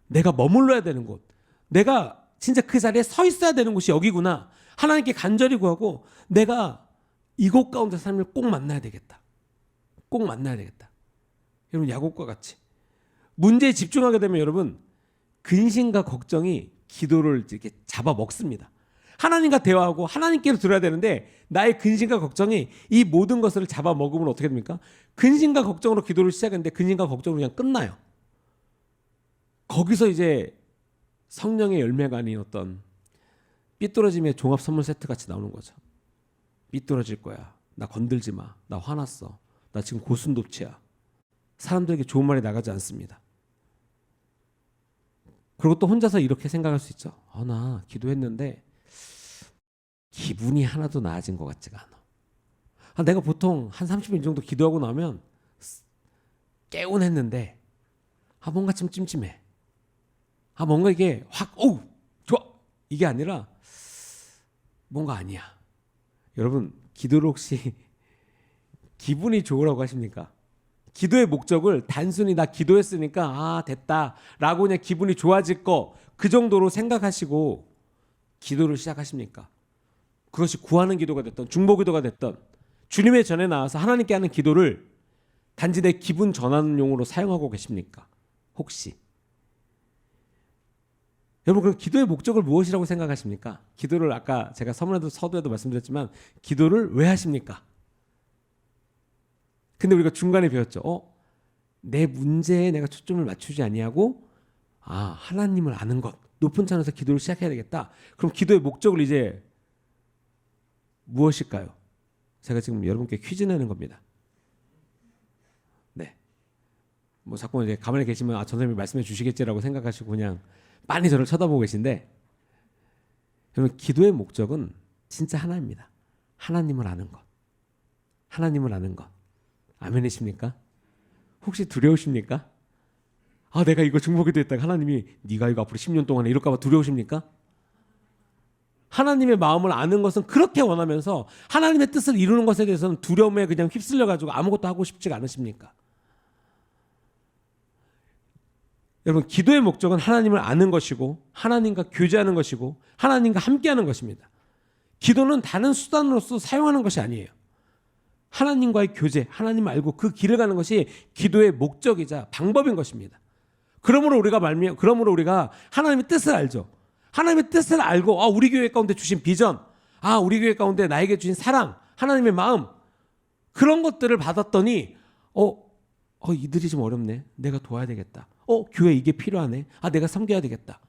내가 머물러야 되는 곳, 내가 진짜 그 자리에 서 있어야 되는 곳이 여기구나. 하나님께 간절히 구하고 내가 이곳 가운데 사람을 꼭 만나야 되겠다. 꼭 만나야 되겠다. 여러분, 야곱과 같이 문제에 집중하게 되면 여러분, 근심과 걱정이 기도를 이렇게 잡아먹습니다. 하나님과 대화하고 하나님께로 들어야 되는데 나의 근심과 걱정이 이 모든 것을 잡아먹으면 어떻게 됩니까? 근심과 걱정으로 기도를 시작했는데 근심과 걱정으로 그냥 끝나요. 거기서 이제 성령의 열매가 아닌 어떤 삐뚤어짐의 종합 선물 세트 같이 나오는 거죠. 삐뚤어질 거야. 나 건들지 마. 나 화났어. 나 지금 고슴도치야. 사람들에게 좋은 말이 나가지 않습니다. 그리고 또 혼자서 이렇게 생각할 수 있죠. 나 기도했는데 기분이 하나도 나아진 것 같지가 않아. 내가 보통 한 30분 정도 기도하고 나면 개운했는데 뭔가 좀 찜찜해. 뭔가 이게 확 좋아 이게 아니라 뭔가 아니야. 여러분, 기도를 혹시 기분이 좋으라고 하십니까? 기도의 목적을 단순히 나 기도했으니까 됐다 라고 그냥 기분이 좋아질 거 그 정도로 생각하시고 기도를 시작하십니까? 그것이 구하는 기도가 됐던 중보기도가 됐던 주님의 전에 나와서 하나님께 하는 기도를 단지 내 기분 전환용으로 사용하고 계십니까? 혹시 여러분, 그럼 기도의 목적을 무엇이라고 생각하십니까? 기도를 아까 제가 서두에도 말씀드렸지만 기도를 왜 하십니까? 근데 우리가 중간에 배웠죠. 내 문제에 내가 초점을 맞추지 아니하고 하나님을 아는 것, 높은 찬에서 기도를 시작해야 되겠다. 그럼 기도의 목적을 이제 무엇일까요? 제가 지금 여러분께 퀴즈 내는 겁니다. 네. 자꾸 이제 가만히 계시면 전사님이 말씀해 주시겠지라고 생각하시고 그냥 빤히 저를 쳐다보고 계신데, 여러분, 기도의 목적은 진짜 하나입니다. 하나님을 아는 것. 하나님을 아는 것. 아멘이십니까? 혹시 두려우십니까? 내가 이거 중보기도 했다가 하나님이 네가 이거 앞으로 10년 동안에 이럴까 봐 두려우십니까? 하나님의 마음을 아는 것은 그렇게 원하면서 하나님의 뜻을 이루는 것에 대해서는 두려움에 그냥 휩쓸려 가지고 아무것도 하고 싶지가 않으십니까? 여러분, 기도의 목적은 하나님을 아는 것이고 하나님과 교제하는 것이고 하나님과 함께하는 것입니다. 기도는 다른 수단으로서 사용하는 것이 아니에요. 하나님과의 교제, 하나님 알고 그 길을 가는 것이 기도의 목적이자 방법인 것입니다. 그러므로 우리가 하나님의 뜻을 알죠. 하나님의 뜻을 알고 우리 교회 가운데 주신 비전, 우리 교회 가운데 나에게 주신 사랑, 하나님의 마음, 그런 것들을 받았더니 이들이 좀 어렵네. 내가 도와야 되겠다. 교회 이게 필요하네. 내가 섬겨야 되겠다.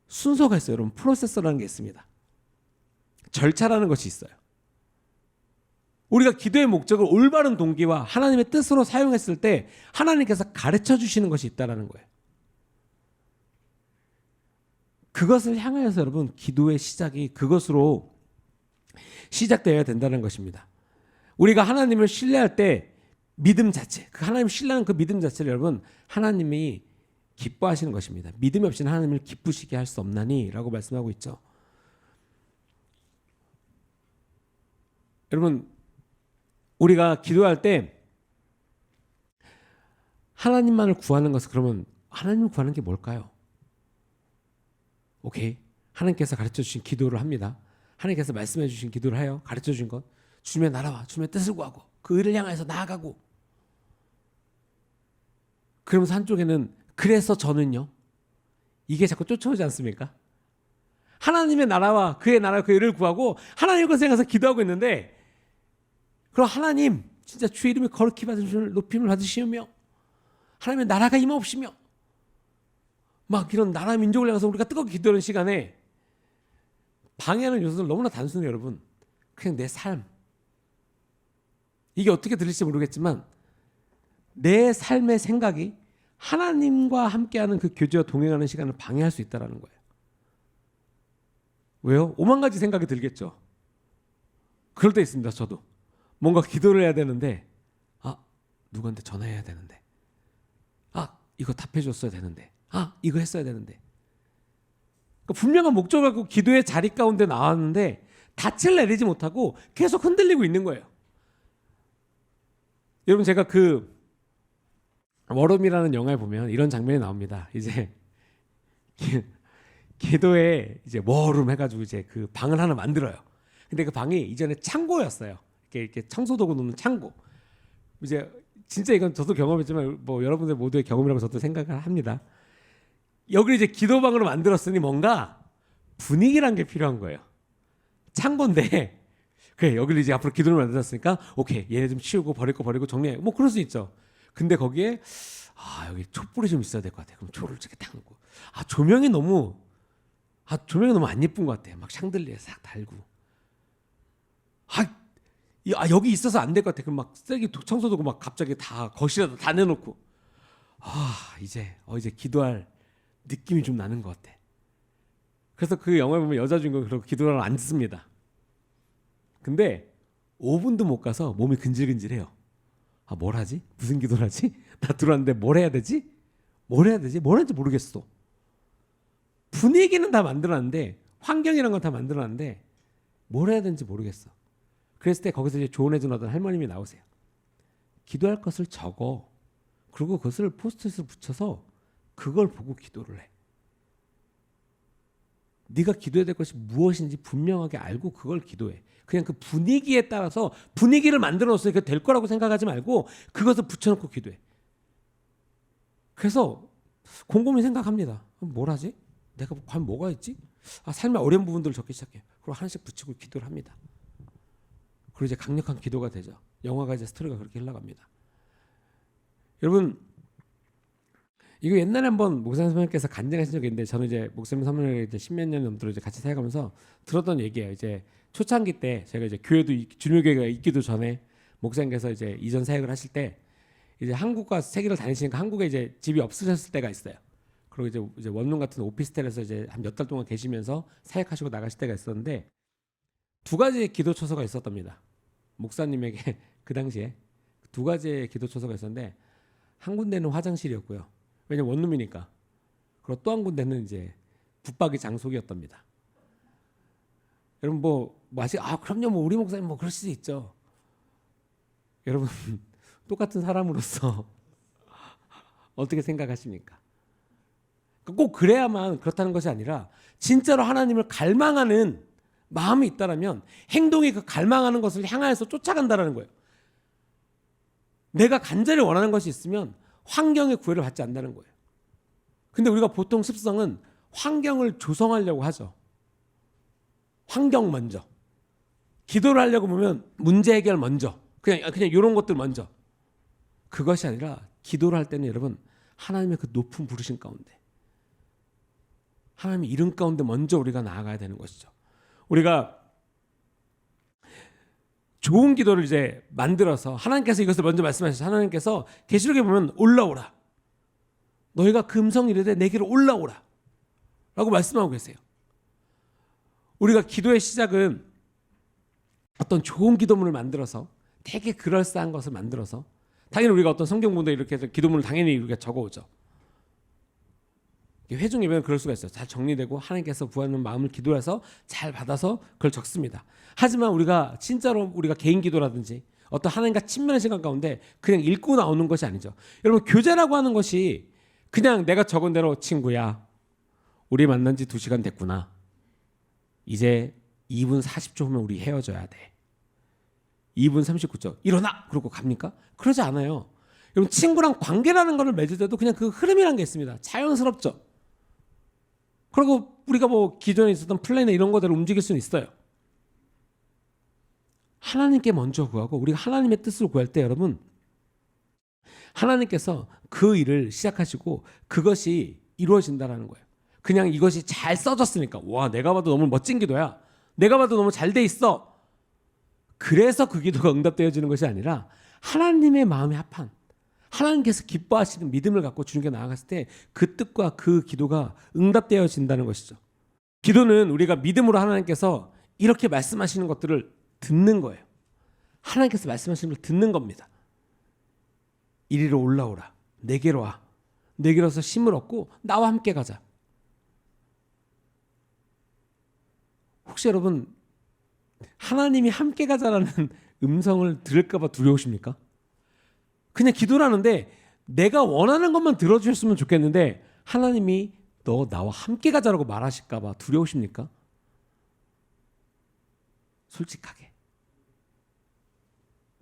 순서가 있어요. 여러분, 프로세서라는 게 있습니다. 절차라는 것이 있어요. 우리가 기도의 목적을 올바른 동기와 하나님의 뜻으로 사용했을 때 하나님께서 가르쳐 주시는 것이 있다는 거예요. 그것을 향하여서 여러분, 기도의 시작이 그것으로 시작되어야 된다는 것입니다. 우리가 하나님을 신뢰할 때 믿음 자체, 그 하나님 신뢰하는 그 믿음 자체를 여러분, 하나님이 기뻐하시는 것입니다. 믿음이 없이는 하나님을 기쁘시게 할 수 없나니 라고 말씀하고 있죠. 여러분, 우리가 기도할 때 하나님만을 구하는 것은, 그러면 하나님을 구하는 게 뭘까요? 오케이, 하나님께서 가르쳐 주신 기도를 합니다. 하나님께서 말씀해 주신 기도를 해요. 가르쳐 주신 것, 주님의 나라와 주님의 뜻을 구하고 그 의를 향해서 나아가고, 그러면서 한쪽에는 그래서 저는요, 이게 자꾸 쫓아오지 않습니까? 하나님의 나라와 그의 의를 구하고 하나님의 것을 향해서 기도하고 있는데, 그럼 하나님 진짜 주의 이름이 거룩히 받으시면 높임을 받으시며 하나님의 나라가 임하옵시며 막 이런 나라 민족을 향해서 우리가 뜨겁게 기도하는 시간에 방해하는 요소는 너무나 단순해요. 여러분, 그냥 내 삶, 이게 어떻게 들릴지 모르겠지만 내 삶의 생각이 하나님과 함께하는 그 교제와 동행하는 시간을 방해할 수 있다는 거예요. 왜요? 오만 가지 생각이 들겠죠. 그럴 때 있습니다. 저도 뭔가 기도를 해야 되는데 누구한테 전화해야 되는데 이거 답해줬어야 되는데 이거 했어야 되는데 그러니까 분명한 목적을 갖고 기도의 자리 가운데 나왔는데 닻을 내리지 못하고 계속 흔들리고 있는 거예요. 여러분 제가 그 워룸이라는 영화에 보면 이런 장면이 나옵니다. 이제 기도에 이제 워룸 해가지고 이제 그 방을 하나 만들어요. 근데 그 방이 이전에 창고였어요. 이렇게 청소도구 놓는 창고. 이제 진짜 이건 저도 경험했지만 뭐 여러분들 모두의 경험이라고 저도 생각을 합니다. 여기를 이제 기도방으로 만들었으니 뭔가 분위기란 게 필요한 거예요. 창고인데 그래 여기를 이제 앞으로 기도를 만들었으니까 오케이 얘네 좀 치우고 버릴 거 버리고 정리해 뭐 그럴 수 있죠. 근데 거기에 여기 촛불이 좀 있어야 될 것 같아. 그럼 초를 이렇게 딱 놓고 조명이 너무 안 예쁜 것 같아. 막 샹들리에 싹 달고 여기 있어서 안 될 것 같아. 그럼 막 쓰레기 청소도구 막 갑자기 다 거실에다 다 내놓고 이제 기도할 느낌이 좀 나는 것 같아. 그래서 그 영화에 보면 여자 주인공이 그러고 기도를 앉습니다. 근데 5분도 못 가서 몸이 근질근질해요. 뭘 하지? 무슨 기도를 하지? 나 들어왔는데 뭘 해야 되지? 뭘 하는지 모르겠어. 분위기는 다 만들어놨는데 환경이란 건 다 만들어놨는데 뭘 해야 되는지 모르겠어. 그랬을 때 거기서 이제 조언해준 어떤 할머님이 나오세요. 기도할 것을 적어. 그리고 그것을 포스트잇을 붙여서 그걸 보고 기도를 해. 네가 기도해야 될 것이 무엇인지 분명하게 알고 그걸 기도해. 그냥 그 분위기에 따라서 분위기를 만들어 놓았으니까 될 거라고 생각하지 말고 그것을 붙여놓고 기도해. 그래서 곰곰이 생각합니다. 뭘 하지? 내가 과연 뭐가 있지? 삶의 어려운 부분들을 적기 시작해요. 그리고 하나씩 붙이고 기도를 합니다. 그리고 이제 강력한 기도가 되죠. 영화가 이제 스토리가 그렇게 흘러갑니다. 여러분 이거 옛날에 한번 목사님 선생님께서 간증하신 적이 있는데 저는 이제 목사님 사모님을 이제 십몇 년 넘도록 이제 같이 살아가면서 들었던 얘기예요. 이제 초창기 때 제가 이제 주님교회가 있기도 전에 목사님께서 이제 이전 사역을 하실 때 이제 한국과 세계를 다니시니까 한국에 이제 집이 없으셨을 때가 있어요. 그리고 이제 원룸 같은 오피스텔에서 이제 한 몇 달 동안 계시면서 사역하시고 나가실 때가 있었는데 두 가지의 기도 처소가 있었답니다. 목사님에게 그 당시에 두 가지의 기도 처소가 있었는데 한 군데는 화장실이었고요. 왜냐면 원룸이니까. 그리고 또 한 군데는 이제 붙박이 장소이었답니다. 여러분 그럼요 우리 목사님 그럴 수도 있죠. 여러분 똑같은 사람으로서 어떻게 생각하십니까? 꼭 그래야만 그렇다는 것이 아니라 진짜로 하나님을 갈망하는 마음이 있다라면 행동이 그 갈망하는 것을 향하여서 쫓아간다라는 거예요. 내가 간절히 원하는 것이 있으면 환경의 구애를 받지 않는다는 거예요. 근데 우리가 보통 습성은 환경을 조성하려고 하죠. 환경 먼저. 기도를 하려고 보면 문제 해결 먼저. 그냥 이런 것들 먼저. 그것이 아니라 기도를 할 때는 여러분 하나님의 그 높은 부르심 가운데 하나님의 이름 가운데 먼저 우리가 나아가야 되는 것이죠. 우리가 좋은 기도를 이제 만들어서 하나님께서 이것을 먼저 말씀하셔서 하나님께서 계시록에 보면 올라오라. 너희가 금성 이르되 내게로 올라오라. 라고 말씀하고 계세요. 우리가 기도의 시작은 어떤 좋은 기도문을 만들어서 되게 그럴싸한 것을 만들어서 당연히 우리가 어떤 성경문도 이렇게 해서 기도문을 당연히 우리가 적어오죠. 회중 예배는 그럴 수가 있어요. 잘 정리되고 하나님께서 구하는 마음을 기도해서 잘 받아서 그걸 적습니다. 하지만 우리가 진짜로 우리가 개인 기도라든지 어떤 하나님과 친밀한 시간 가운데 그냥 읽고 나오는 것이 아니죠. 여러분 교제라고 하는 것이 그냥 내가 적은 대로 친구야 우리 만난 지 2시간 됐구나. 이제 2분 40초 후면 우리 헤어져야 돼. 2분 39초 일어나! 그러고 갑니까? 그러지 않아요. 여러분 친구랑 관계라는 것을 맺을 때도 그냥 그 흐름이라는 게 있습니다. 자연스럽죠. 그리고 우리가 기존에 있었던 플랜에 이런 것들을 움직일 수는 있어요. 하나님께 먼저 구하고 우리가 하나님의 뜻을 구할 때 여러분 하나님께서 그 일을 시작하시고 그것이 이루어진다는 거예요. 그냥 이것이 잘 써졌으니까 와 내가 봐도 너무 멋진 기도야. 내가 봐도 너무 잘 돼 있어. 그래서 그 기도가 응답되어지는 것이 아니라 하나님의 마음에 합한 하나님께서 기뻐하시는 믿음을 갖고 주님께 나아갔을 때 그 뜻과 그 기도가 응답되어진다는 것이죠. 기도는 우리가 믿음으로 하나님께서 이렇게 말씀하시는 것들을 듣는 거예요. 하나님께서 말씀하시는 걸 듣는 겁니다. 이리로 올라오라. 내게로 와. 내게로 와서 힘을 얻고 나와 함께 가자. 혹시 여러분 하나님이 함께 가자라는 음성을 들을까 봐 두려우십니까? 그냥 기도를 하는데 내가 원하는 것만 들어주셨으면 좋겠는데 하나님이 너 나와 함께 가자라고 말하실까 봐 두려우십니까? 솔직하게.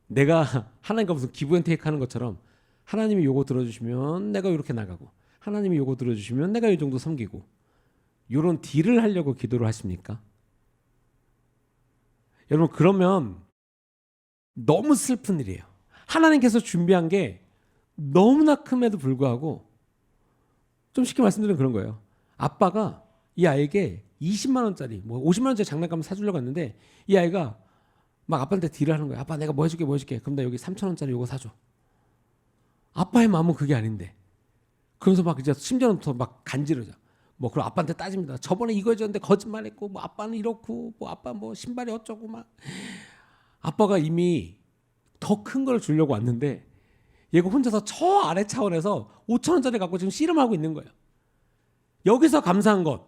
내가 하나님과 무슨 기브앤테이크 하는 것처럼 하나님이 요거 들어주시면 내가 이렇게 나가고 하나님이 요거 들어주시면 내가 이 정도 섬기고 이런 딜을 하려고 기도를 하십니까? 여러분 그러면 너무 슬픈 일이에요. 하나님께서 준비한 게 너무나 큼에도 불구하고 좀 쉽게 말씀드리면 그런 거예요. 아빠가 이 아이에게 20만 원짜리 뭐 50만 원짜리 장난감 사주려고 했는데 이 아이가 막 아빠한테 딜을 하는 거예요. 아빠 내가 뭐 해줄게 뭐 해줄게. 그럼 나 여기 3천 원짜리 요거 사줘. 아빠의 마음은 그게 아닌데 그러면서 막 이제 심지어는 더 막 간지러져. 뭐 그럼 아빠한테 따집니다. 저번에 이거 해줬는데 거짓말했고 뭐 아빠는 이렇고 뭐 아빠 뭐 신발이 어쩌고 막 아빠가 이미 더 큰 걸 주려고 왔는데 얘가 혼자서 저 아래 차원에서 5천 원짜리 갖고 지금 씨름하고 있는 거예요. 여기서 감사한 것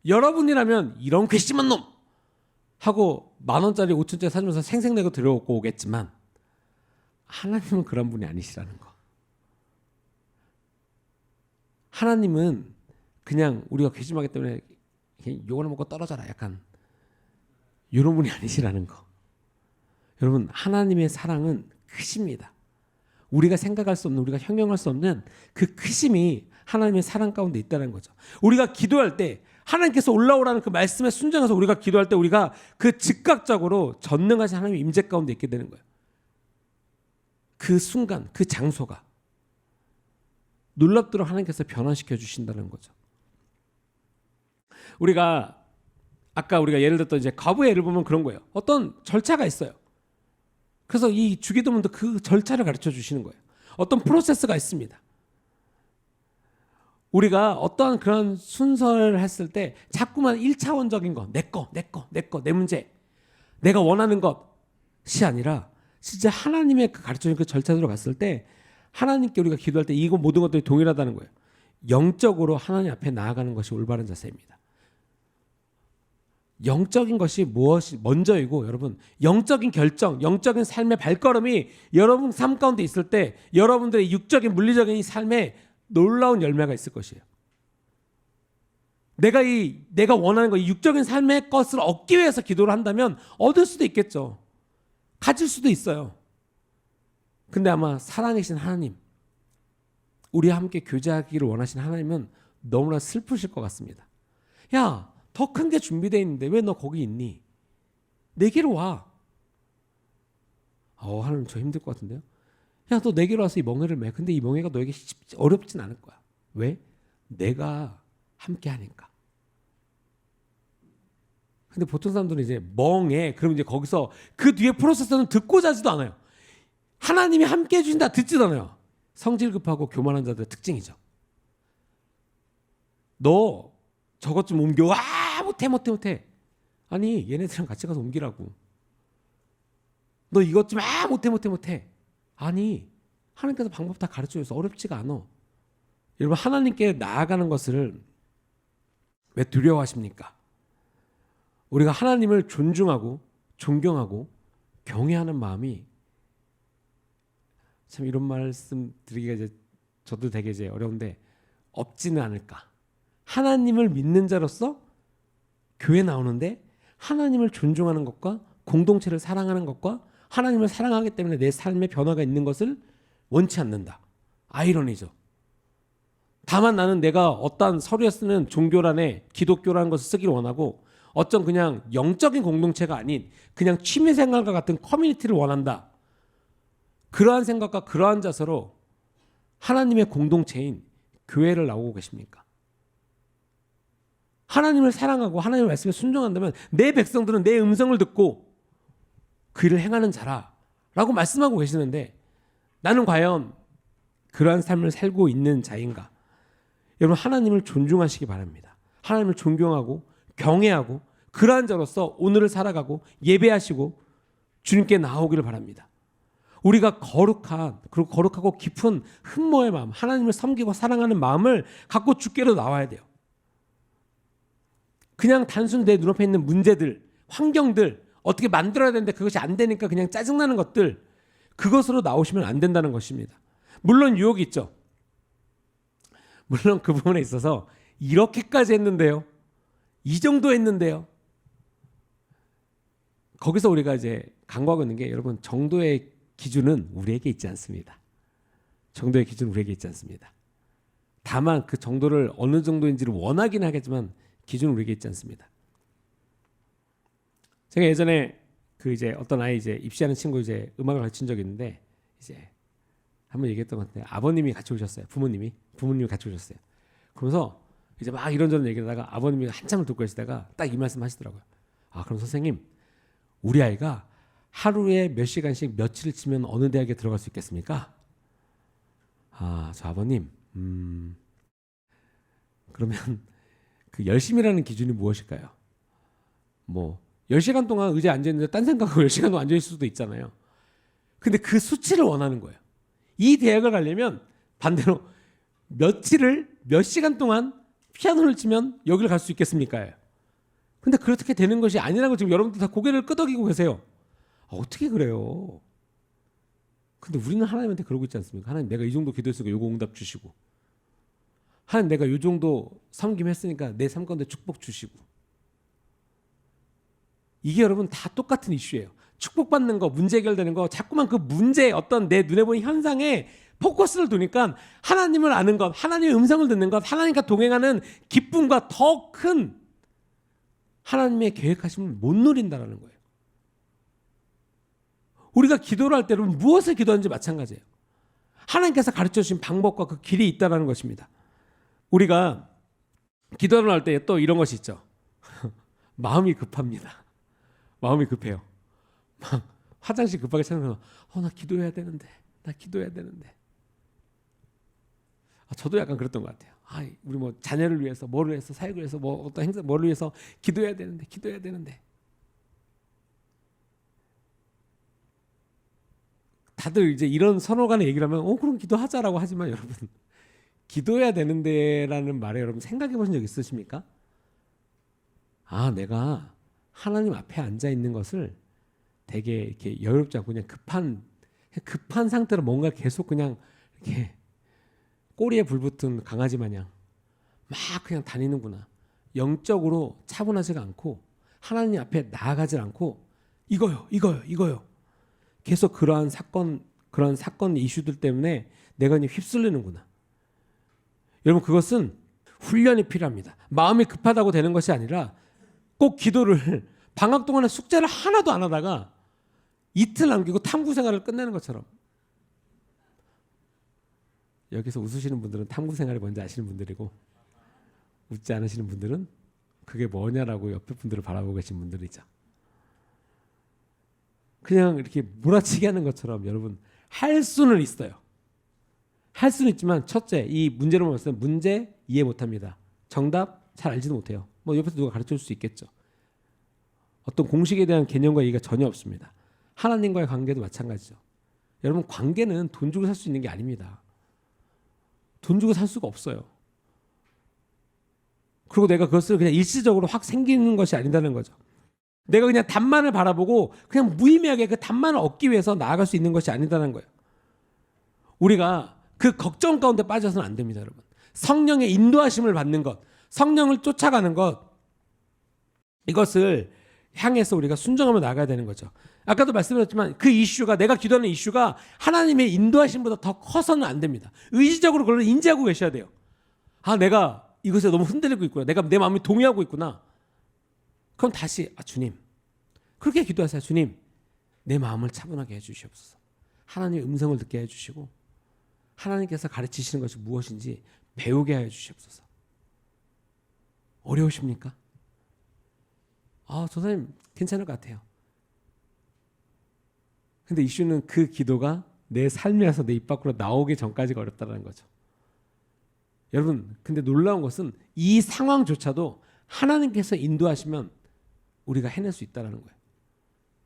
여러분이라면 이런 괘씸한 놈 하고 10,000원짜리 5,000원짜리 사주면서 생색내고 들여오고 오겠지만 하나님은 그런 분이 아니시라는 거. 하나님은 그냥 우리가 괘씸하기 때문에 요거나 먹고 떨어져라 약간 이런 분이 아니시라는 거. 여러분 하나님의 사랑은 크십니다. 우리가 생각할 수 없는 우리가 형용할 수 없는 그 크심이 하나님의 사랑 가운데 있다는 거죠. 우리가 기도할 때 하나님께서 올라오라는 그 말씀에 순종해서 우리가 기도할 때 우리가 그 즉각적으로 전능하신 하나님의 임재 가운데 있게 되는 거예요. 그 순간 그 장소가 놀랍도록 하나님께서 변화시켜 주신다는 거죠. 우리가 아까 우리가 예를 들었던 이제 과부의 예를 보면 그런 거예요. 어떤 절차가 있어요. 그래서 이 주기도문도 그 절차를 가르쳐 주시는 거예요. 어떤 프로세스가 있습니다. 우리가 어떠한 그런 순서를 했을 때 자꾸만 1차원적인 거, 내 거, 내 문제, 내가 원하는 것이 아니라 진짜 하나님의 가르쳐 주신 그 절차대로 갔을 때 하나님께 우리가 기도할 때 이거 모든 것들이 동일하다는 거예요. 영적으로 하나님 앞에 나아가는 것이 올바른 자세입니다. 영적인 것이 무엇이 먼저이고 여러분 영적인 결정, 영적인 삶의 발걸음이 여러분 삶 가운데 있을 때 여러분들의 육적인 물리적인 이 삶에 놀라운 열매가 있을 것이에요. 내가 원하는 거, 이 육적인 삶의 것을 얻기 위해서 기도를 한다면 얻을 수도 있겠죠. 가질 수도 있어요. 근데 아마 사랑이신 하나님, 우리와 함께 교제하기를 원하시는 하나님은 너무나 슬프실 것 같습니다. 야, 더 큰 게 준비되어 있는데 왜 너 거기 있니? 내게로 와. 하나님 저 힘들 것 같은데요? 야, 너 내게로 와서 이 멍에를 매. 근데 이 멍에가 너에게 어렵진 않을 거야. 왜? 내가 함께 하니까. 근데 보통 사람들은 이제 멍에 그럼 이제 거기서 그 뒤에 프로세스는 듣고자 하지도 않아요. 하나님이 함께 해주신다 듣지도 않아요. 성질 급하고 교만한 자들의 특징이죠. 너 저것 좀 옮겨. 못해. 아니 얘네들이랑 같이 가서 옮기라고. 너 이것 좀 못해. 아니 하나님께서 방법 다 가르쳐줘서 어렵지가 않아. 여러분 하나님께 나아가는 것을 왜 두려워하십니까? 우리가 하나님을 존중하고 존경하고 경외하는 마음이 참 이런 말씀 드리기가 이제 저도 되게 이제 어려운데 없지는 않을까. 하나님을 믿는 자로서 교회 나오는데 하나님을 존중하는 것과 공동체를 사랑하는 것과 하나님을 사랑하기 때문에 내 삶에 변화가 있는 것을 원치 않는다. 아이러니죠. 다만 나는 내가 어떠한 서류에 쓰는 종교란에 기독교라는 것을 쓰기를 원하고 어떤 그냥 영적인 공동체가 아닌 그냥 취미생활과 같은 커뮤니티를 원한다. 그러한 생각과 그러한 자세로 하나님의 공동체인 교회를 나오고 계십니까? 하나님을 사랑하고 하나님의 말씀에 순종한다면 내 백성들은 내 음성을 듣고 그 일을 행하는 자라 라고 말씀하고 계시는데 나는 과연 그러한 삶을 살고 있는 자인가? 여러분 하나님을 존중하시기 바랍니다. 하나님을 존경하고 경외하고 그러한 자로서 오늘을 살아가고 예배하시고 주님께 나아오기를 바랍니다. 우리가 그리고 거룩하고 깊은 흠모의 마음, 하나님을 섬기고 사랑하는 마음을 갖고 주께로 나와야 돼요. 그냥 단순히 내 눈앞에 있는 문제들, 환경들 어떻게 만들어야 되는데 그것이 안 되니까 그냥 짜증나는 것들, 그것으로 나오시면 안 된다는 것입니다. 물론 유혹이 있죠. 물론 그 부분에 있어서 이렇게까지 했는데요, 이 정도 했는데요, 거기서 우리가 이제 간과하고 있는 게, 여러분 정도의 기준은 우리에게 있지 않습니다. 정도의 기준은 우리에게 있지 않습니다. 다만 그 정도를 어느 정도인지를 원하긴 하겠지만 기준은 우리에게 있지 않습니다. 제가 예전에 그 이제 어떤 아이 이제 입시하는 친구 이제 음악을 가르친 적이 있는데, 이제 한번 얘기했던 것 같은데 아버님이 같이 오셨어요. 부모님이 같이 오셨어요. 그러면서 이제 막 이런저런 얘기를 하다가 아버님이 한참을 듣고 계시다가 딱 이 말씀 하시더라고요. 아, 그럼 선생님, 우리 아이가 하루에 몇 시간씩 며칠을 치면 어느 대학에 들어갈 수 있겠습니까? 아, 저 아버님, 그러면 그 열심이라는 기준이 무엇일까요? 뭐 10시간 동안 의자에 앉아있는데 딴 생각하고 10시간 동안 앉아있을 수도 있잖아요. 근데 그 수치를 원하는 거예요. 이 대학을 가려면 반대로 며칠을 몇 시간 동안 피아노를 치면 여기를 갈 수 있겠습니까? 근데 그렇게 되는 것이 아니라고 지금 여러분들 다 고개를 끄덕이고 계세요. 아, 어떻게 그래요? 근데 우리는 하나님한테 그러고 있지 않습니까? 하나님, 내가 이 정도 기도했으니까 요거 응답 주시고, 하나님 내가 이 정도 섬김했으니까 내 삶 가운데 축복 주시고. 이게 여러분 다 똑같은 이슈예요. 축복받는 거, 문제 해결되는 거, 자꾸만 그 문제, 어떤 내 눈에 보이는 현상에 포커스를 두니까 하나님을 아는 것, 하나님의 음성을 듣는 것, 하나님과 동행하는 기쁨과 더 큰 하나님의 계획하심을 못 누린다는 거예요. 우리가 기도를 할 때 여러분 무엇을 기도하는지 마찬가지예요. 하나님께서 가르쳐 주신 방법과 그 길이 있다는 것입니다. 우리가 기도를 할 때 또 이런 것이 있죠. 마음이 급합니다. 마음이 급해요. 막 화장실 급하게 찾으면 나 기도해야 되는데, 저도 약간 그랬던 것 같아요. 우리 뭐 자녀를 위해서, 뭐를 위해서, 사역을 위해서, 뭐 어떤 행사, 뭐를 위해서 기도해야 되는데. 다들 이제 이런 서로 간에 얘기를 하면 그럼 기도하자라고 하지만, 여러분 기도해야 되는데라는 말에 여러분 생각해 보신 적 있으십니까? 내가 하나님 앞에 앉아 있는 것을 되게 이렇게 여유롭지 않고 그냥 급한 상태로 뭔가 계속 그냥 이렇게 꼬리에 불 붙은 강아지 마냥 막 그냥 다니는구나. 영적으로 차분하지가 않고 하나님 앞에 나아가지 않고 이거요. 계속 그러한 사건 이슈들 때문에 내가 이제 휩쓸리는구나. 여러분 그것은 훈련이 필요합니다. 마음이 급하다고 되는 것이 아니라 꼭 기도를 방학 동안에 숙제를 하나도 안 하다가 이틀 남기고 탐구 생활을 끝내는 것처럼. 여기서 웃으시는 분들은 탐구 생활이 뭔지 아시는 분들이고, 웃지 않으시는 분들은 그게 뭐냐라고 옆에 분들을 바라보고 계신 분들이죠. 그냥 이렇게 몰아치기 하는 것처럼 여러분 할 수는 있어요. 할 수는 있지만, 첫째, 이 문제로 봤을 때 문제 이해 못합니다. 정답 잘 알지도 못해요. 뭐 옆에서 누가 가르쳐 줄 수 있겠죠. 어떤 공식에 대한 개념과 이해가 전혀 없습니다. 하나님과의 관계도 마찬가지죠. 여러분 관계는 돈 주고 살 수 있는 게 아닙니다. 돈 주고 살 수가 없어요. 그리고 내가 그것을 그냥 일시적으로 확 생기는 것이 아니다는 거죠. 내가 그냥 답만을 바라보고 그냥 무의미하게 그 답만을 얻기 위해서 나아갈 수 있는 것이 아니다는 거예요. 우리가 그 걱정 가운데 빠져서는 안 됩니다, 여러분. 성령의 인도하심을 받는 것, 성령을 쫓아가는 것, 이것을 향해서 우리가 순종하며 나가야 되는 거죠. 아까도 말씀드렸지만 그 이슈가, 내가 기도하는 이슈가 하나님의 인도하심보다 더 커서는 안 됩니다. 의지적으로 그걸 인지하고 계셔야 돼요. 내가 이것에 너무 흔들리고 있구나. 내가 내 마음이 동요하고 있구나. 그럼 다시 주님, 그렇게 기도하세요. 주님, 내 마음을 차분하게 해주시옵소서. 하나님의 음성을 듣게 해주시고 하나님께서 가르치시는 것이 무엇인지 배우게 해주시옵소서. 어려우십니까? 저 사님 괜찮을 것 같아요. 근데 이슈는 그 기도가 내 삶에서 내 입 밖으로 나오기 전까지가 어렵다는 거죠. 여러분, 근데 놀라운 것은 이 상황조차도 하나님께서 인도하시면 우리가 해낼 수 있다는 거예요.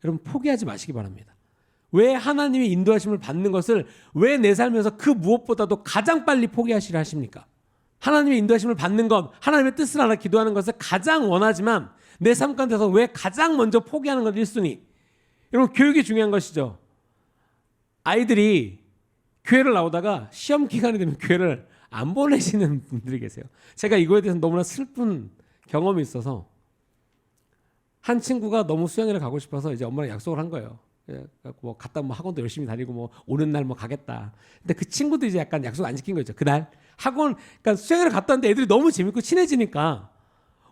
여러분, 포기하지 마시기 바랍니다. 왜 하나님의 인도하심을 받는 것을 왜 내 삶에서 그 무엇보다도 가장 빨리 포기하시려 하십니까? 하나님의 인도하심을 받는 것, 하나님의 뜻을 알아 기도하는 것을 가장 원하지만 내 삶 가운데서 왜 가장 먼저 포기하는 것 1순위? 여러분, 교육이 중요한 것이죠. 아이들이 교회를 나오다가 시험 기간이 되면 교회를 안 보내시는 분들이 계세요. 제가 이거에 대해서 너무나 슬픈 경험이 있어서 한 친구가 너무 수영회를 가고 싶어서 이제 엄마랑 약속을 한 거예요. 뭐 갔다 뭐 학원도 열심히 다니고 뭐 오는 날 뭐 가겠다. 근데 그 친구도 이제 약간 약속 안 지킨 거죠. 그날 학원, 그러니까 수영회를 갔다 왔는데 애들이 너무 재밌고 친해지니까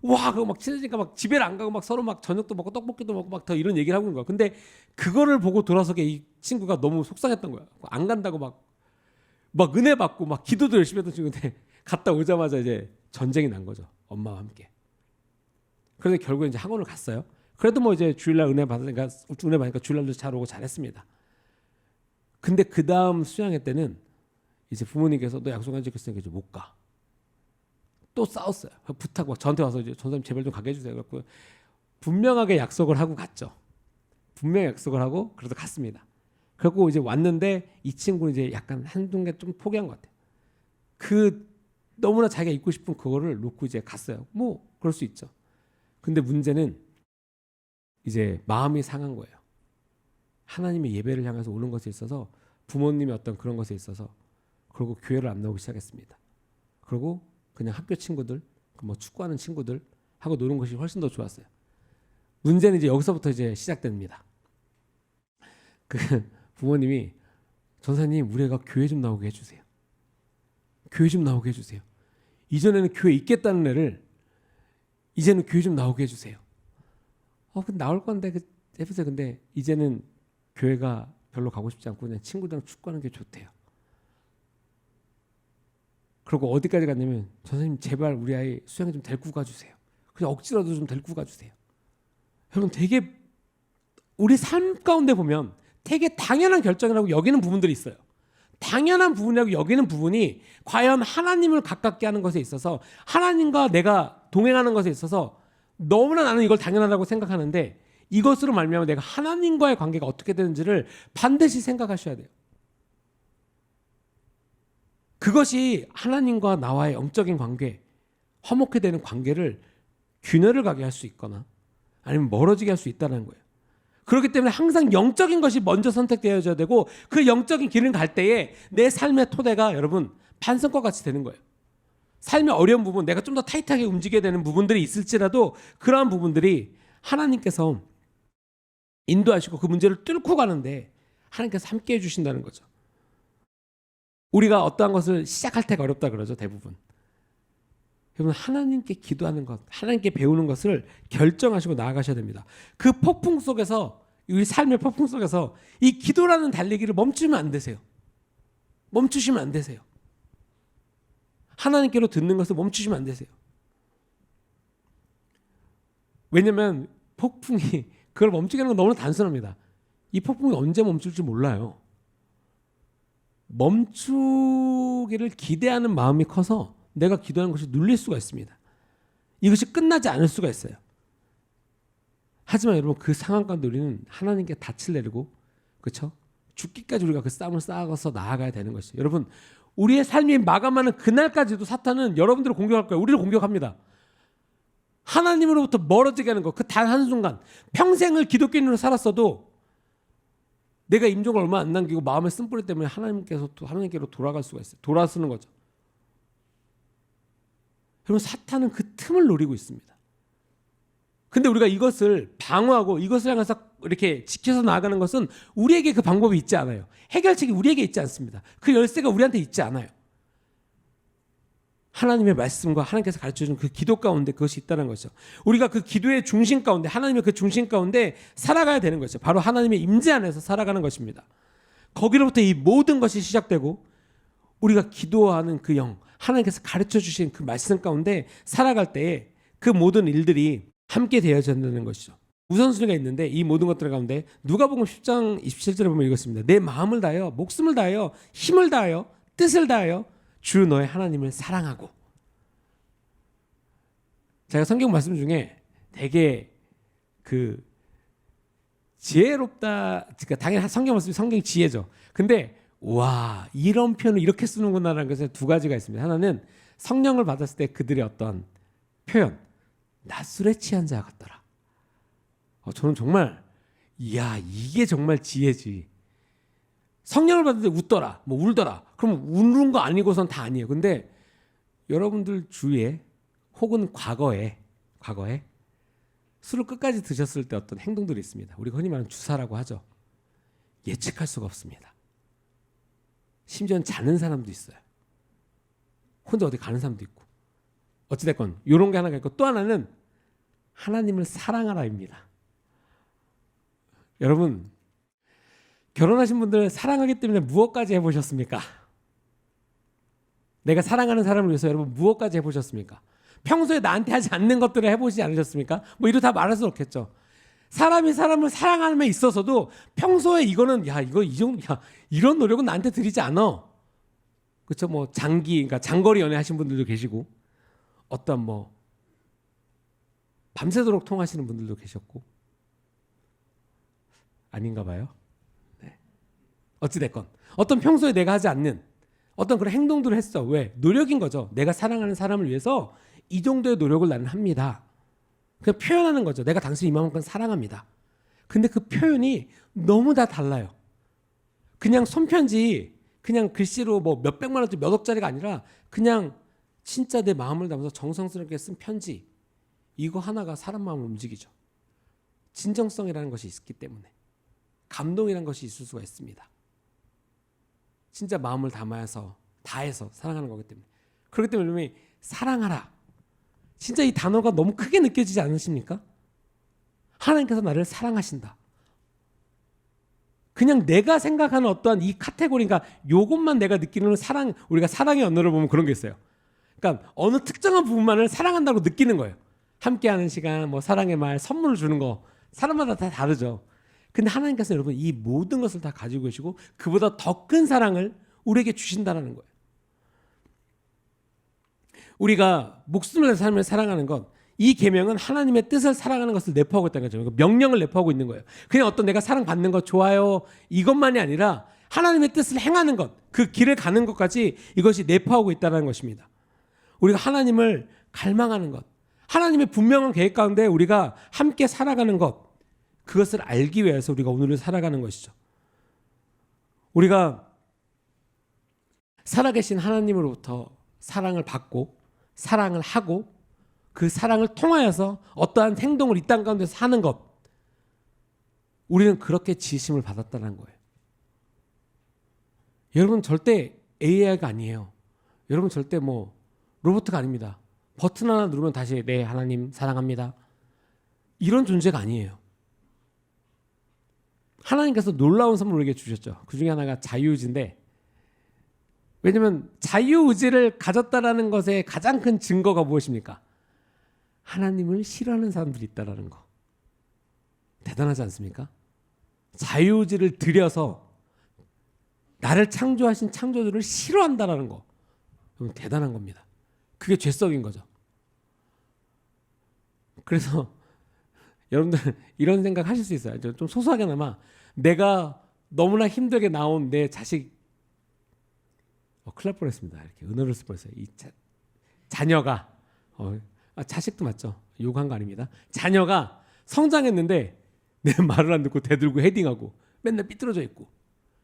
와, 그거 막 친해지니까 막 집에를 안 가고 막 서로 막 저녁도 먹고 떡볶이도 먹고 막 더 이런 얘기를 하고 있는 거야. 근데 그거를 보고 돌아서게 이 친구가 너무 속상했던 거야. 안 간다고 막 은혜 받고 막 기도도 열심히 했던 친구인데 갔다 오자마자 이제 전쟁이 난 거죠. 엄마와 함께. 그래서 결국에 이제 학원을 갔어요. 그래도 뭐 이제 주일날 은혜 받으니까 주일날도 잘 오고 잘했습니다. 근데 그 다음 수양회 때는 이제 부모님께서 너 약속한 적 있으니까 이제 못 가. 또 싸웠어요. 부탁 막 저한테 와서 이제 전사님 제발 좀 가게 해주세요. 그래서 분명하게 약속을 하고 갔죠. 분명히 약속을 하고 그래서 갔습니다. 그리고 이제 왔는데 이 친구는 이제 약간 한두 개 좀 포기한 것 같아요. 그 너무나 자기가 입고 싶은 그거를 놓고 이제 갔어요. 뭐 그럴 수 있죠. 근데 문제는 이제 마음이 상한 거예요. 하나님의 예배를 향해서 오는 것에 있어서 부모님의 어떤 그런 것에 있어서 그리고 교회를 안 나오기 시작했습니다. 그리고 그냥 학교 친구들, 뭐 축구하는 친구들 하고 노는 것이 훨씬 더 좋았어요. 문제는 이제 여기서부터 이제 시작됩니다. 그 부모님이 전사님 우리 애가 교회 좀 나오게 해주세요. 교회 좀 나오게 해주세요. 이전에는 교회 있겠다는 애를 이제는 교회 좀 나오게 해주세요. 근데 나올 건데 해보세요. 근데 이제는 교회가 별로 가고 싶지 않고 그냥 친구들이랑 축구하는 게 좋대요. 그리고 어디까지 갔냐면 전사님 제발 우리 아이 수영에 좀 데리고 가주세요. 그냥 억지로도 좀 데리고 가주세요. 여러분 되게 우리 삶 가운데 보면 되게 당연한 결정이라고 여기는 부분들이 있어요. 당연한 부분이라고 여기는 부분이 과연 하나님을 가깝게 하는 것에 있어서 하나님과 내가 동행하는 것에 있어서 너무나 나는 이걸 당연하다고 생각하는데 이것으로 말미암아 내가 하나님과의 관계가 어떻게 되는지를 반드시 생각하셔야 돼요. 그것이 하나님과 나와의 영적인 관계, 화목해 되는 관계를 균열을 가게 할 수 있거나 아니면 멀어지게 할 수 있다는 거예요. 그렇기 때문에 항상 영적인 것이 먼저 선택되어져야 되고 그 영적인 길을 갈 때에 내 삶의 토대가 여러분 반성과 같이 되는 거예요. 삶의 어려운 부분, 내가 좀 더 타이트하게 움직여야 되는 부분들이 있을지라도 그러한 부분들이 하나님께서 인도하시고 그 문제를 뚫고 가는데 하나님께서 함께 해주신다는 거죠. 우리가 어떠한 것을 시작할 때가 어렵다 그러죠, 대부분. 여러분 하나님께 기도하는 것, 하나님께 배우는 것을 결정하시고 나아가셔야 됩니다. 그 폭풍 속에서 우리 삶의 폭풍 속에서 이 기도라는 달리기를 멈추면 안 되세요. 멈추시면 안 되세요. 하나님께로 듣는 것을 멈추시면 안 되세요. 왜냐하면 폭풍이 그걸 멈추게 하는 건 너무 단순합니다. 이 폭풍이 언제 멈출지 몰라요. 멈추기를 기대하는 마음이 커서 내가 기도하는 것이 눌릴 수가 있습니다. 이것이 끝나지 않을 수가 있어요. 하지만 여러분 그 상황 가운데 우리는 하나님께 닻을 내리고 그렇죠? 죽기까지 우리가 그 싸움을 쌓아서 나아가야 되는 것이죠. 여러분 우리의 삶이 마감하는 그날까지도 사탄은 여러분들을 공격할 거예요. 우리를 공격합니다. 하나님으로부터 멀어지게 하는 것, 그 단 한순간 평생을 기독교인으로 살았어도 내가 임종을 얼마 안 남기고 마음의 쓴뿌리 때문에 하나님께로 돌아갈 수가 있어요. 돌아서는 거죠. 여러분 사탄은 그 틈을 노리고 있습니다. 근데 우리가 이것을 방어하고 이것을 향해서 이렇게 지켜서 나아가는 것은 우리에게 그 방법이 있지 않아요. 해결책이 우리에게 있지 않습니다. 그 열쇠가 우리한테 있지 않아요. 하나님의 말씀과 하나님께서 가르쳐주는 그 기도 가운데 그것이 있다는 거죠. 우리가 그 기도의 중심 가운데 하나님의 그 중심 가운데 살아가야 되는 거죠. 바로 하나님의 임재 안에서 살아가는 것입니다. 거기로부터 이 모든 것이 시작되고 우리가 기도하는 그 영, 하나님께서 가르쳐 주신 그 말씀 가운데 살아갈 때에 그 모든 일들이 함께 되어진다는 것이죠. 우선순위가 있는데 이 모든 것들 가운데 누가복음 10장 27절에 보면 이것입니다. 내 마음을 다하여 목숨을 다하여 힘을 다하여 뜻을 다하여 주 너의 하나님을 사랑하고. 제가 성경 말씀 중에 되게 그 지혜롭다, 그러니까 당연히 성경 말씀이 성경 지혜죠. 근데 와, 이런 표현을 이렇게 쓰는구나라는 것에 두 가지가 있습니다. 하나는 성령을 받았을 때 그들의 어떤 표현, 나 술에 취한 자 같더라. 저는 정말 이야, 이게 정말 지혜지. 성령을 받을 때 웃더라, 뭐 울더라. 그럼 우는 거 아니고선 다 아니에요. 근데 여러분들 주위에 혹은 과거에 술을 끝까지 드셨을 때 어떤 행동들이 있습니다. 우리가 흔히 말하는 주사라고 하죠. 예측할 수가 없습니다. 심지어는 자는 사람도 있어요. 혼자 어디 가는 사람도 있고. 어찌됐건 이런 게 하나가 있고, 또 하나는 하나님을 사랑하라입니다. 여러분, 결혼하신 분들 사랑하기 때문에 무엇까지 해보셨습니까? 내가 사랑하는 사람을 위해서 여러분 무엇까지 해보셨습니까? 평소에 나한테 하지 않는 것들을 해보시지 않으셨습니까? 뭐 이로 다 말할 수 없겠죠. 사람이 사람을 사랑함에 있어서도 평소에 이거는 이런 노력은 나한테 드리지 않아. 그렇죠? 뭐 그러니까 장거리 연애 하신 분들도 계시고, 어떤 뭐 밤새도록 통하시는 분들도 계셨고, 아닌가 봐요. 네. 어찌됐건 어떤 평소에 내가 하지 않는 어떤 그런 행동들을 했어. 왜? 노력인 거죠. 내가 사랑하는 사람을 위해서 이 정도의 노력을 나는 합니다. 그냥 표현하는 거죠. 내가 당신 이만큼 사랑합니다. 근데 그 표현이 너무 다 달라요. 그냥 손편지, 그냥 글씨로 뭐 몇백만 원짜리 몇 억짜리가 아니라 그냥 진짜 내 마음을 담아서 정성스럽게 쓴 편지, 이거 하나가 사람 마음을 움직이죠. 진정성이라는 것이 있기 때문에, 감동이라는 것이 있을 수가 있습니다. 진짜 마음을 다해서 사랑하는 거기 때문에. 그렇기 때문에 여러분이 사랑하라, 진짜 이 단어가 너무 크게 느껴지지 않으십니까? 하나님께서 나를 사랑하신다. 그냥 내가 생각하는 어떠한 이 카테고리, 그러니까 요것만 내가 느끼는 사랑, 우리가 사랑의 언어를 보면 그런 게 있어요. 그러니까 어느 특정한 부분만을 사랑한다고 느끼는 거예요. 함께하는 시간, 뭐 사랑의 말, 선물을 주는 거, 사람마다 다 다르죠. 근데 하나님께서 여러분 이 모든 것을 다 가지고 계시고 그보다 더 큰 사랑을 우리에게 주신다는 거예요. 우리가 목숨을 내서 삶을 사랑하는 것, 이 계명은 하나님의 뜻을 사랑하는 것을 내포하고 있다는 거죠. 명령을 내포하고 있는 거예요. 그냥 어떤 내가 사랑받는 것 좋아요 이것만이 아니라 하나님의 뜻을 행하는 것, 그 길을 가는 것까지 이것이 내포하고 있다는 것입니다. 우리가 하나님을 갈망하는 것, 하나님의 분명한 계획 가운데 우리가 함께 살아가는 것, 그것을 알기 위해서 우리가 오늘을 살아가는 것이죠. 우리가 살아계신 하나님으로부터 사랑을 받고 사랑을 하고 그 사랑을 통하여서 어떠한 행동을 이 땅 가운데서 하는 것, 우리는 그렇게 지심을 받았다는 거예요. 여러분 절대 AI가 아니에요. 여러분 절대 뭐 로봇가 아닙니다. 버튼 하나 누르면 다시 네 하나님 사랑합니다, 이런 존재가 아니에요. 하나님께서 놀라운 선물을 우리에게 주셨죠. 그 중에 하나가 자유의지인데, 왜냐하면 자유의지를 가졌다라는 것의 가장 큰 증거가 무엇입니까? 하나님을 싫어하는 사람들이 있다라는 거. 대단하지 않습니까? 자유의지를 들여서 나를 창조하신 창조주를 싫어한다라는 거, 대단한 겁니다. 그게 죄성인 거죠. 그래서 여러분들 이런 생각 하실 수 있어요. 좀 소소하게나마 내가 너무나 힘들게 낳은 내 자식, 큰일 날 뻔했습니다. 이렇게 은어를 쓸 뻔했어요. 이 자녀가 자식도 맞죠? 욕한 거 아닙니다. 자녀가 성장했는데 내 말을 안 듣고 대들고 헤딩하고 맨날 삐뚤어져 있고,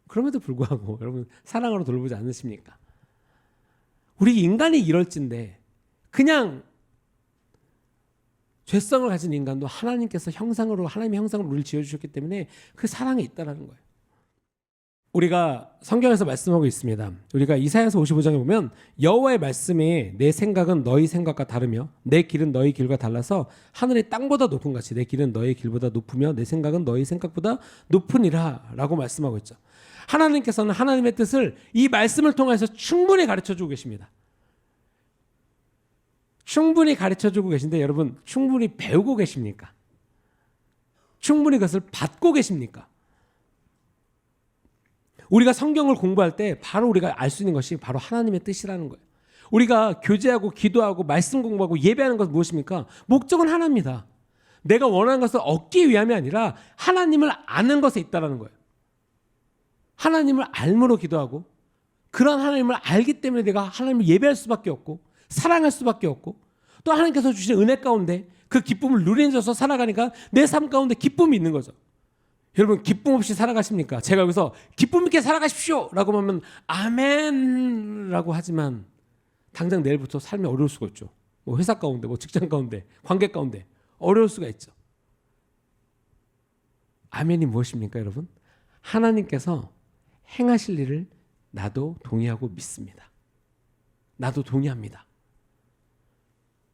그럼에도 불구하고 여러분 사랑으로 돌보지 않으십니까? 우리 인간이 이럴진데, 그냥 죄성을 가진 인간도 하나님께서 하나님의 형상으로 우리를 지어주셨기 때문에 그 사랑이 있다는 거예요. 우리가 성경에서 말씀하고 있습니다. 우리가 이사야서 55장에 보면 여호와의 말씀에 내 생각은 너희 생각과 다르며 내 길은 너희 길과 달라서 하늘이 땅보다 높은 같이 내 길은 너희 길보다 높으며 내 생각은 너희 생각보다 높으니라 라고 말씀하고 있죠. 하나님께서는 하나님의 뜻을 이 말씀을 통해서 충분히 가르쳐주고 계십니다. 충분히 가르쳐주고 계신데 여러분 충분히 배우고 계십니까? 충분히 그것을 받고 계십니까? 우리가 성경을 공부할 때 바로 우리가 알 수 있는 것이 바로 하나님의 뜻이라는 거예요. 우리가 교제하고 기도하고 말씀 공부하고 예배하는 것은 무엇입니까? 목적은 하나입니다. 내가 원하는 것을 얻기 위함이 아니라 하나님을 아는 것에 있다는 거예요. 하나님을 알므로 기도하고 그런 하나님을 알기 때문에 내가 하나님을 예배할 수밖에 없고 사랑할 수밖에 없고 또 하나님께서 주신 은혜 가운데 그 기쁨을 누리면서 살아가니까 내 삶 가운데 기쁨이 있는 거죠. 여러분 기쁨 없이 살아가십니까? 제가 여기서 기쁨 있게 살아가십시오 라고 하면 아멘 라고 하지만 당장 내일부터 삶이 어려울 수가 있죠. 뭐 회사 가운데 뭐 직장 가운데 관계 가운데 어려울 수가 있죠. 아멘이 무엇입니까 여러분? 하나님께서 행하실 일을 나도 동의하고 믿습니다. 나도 동의합니다.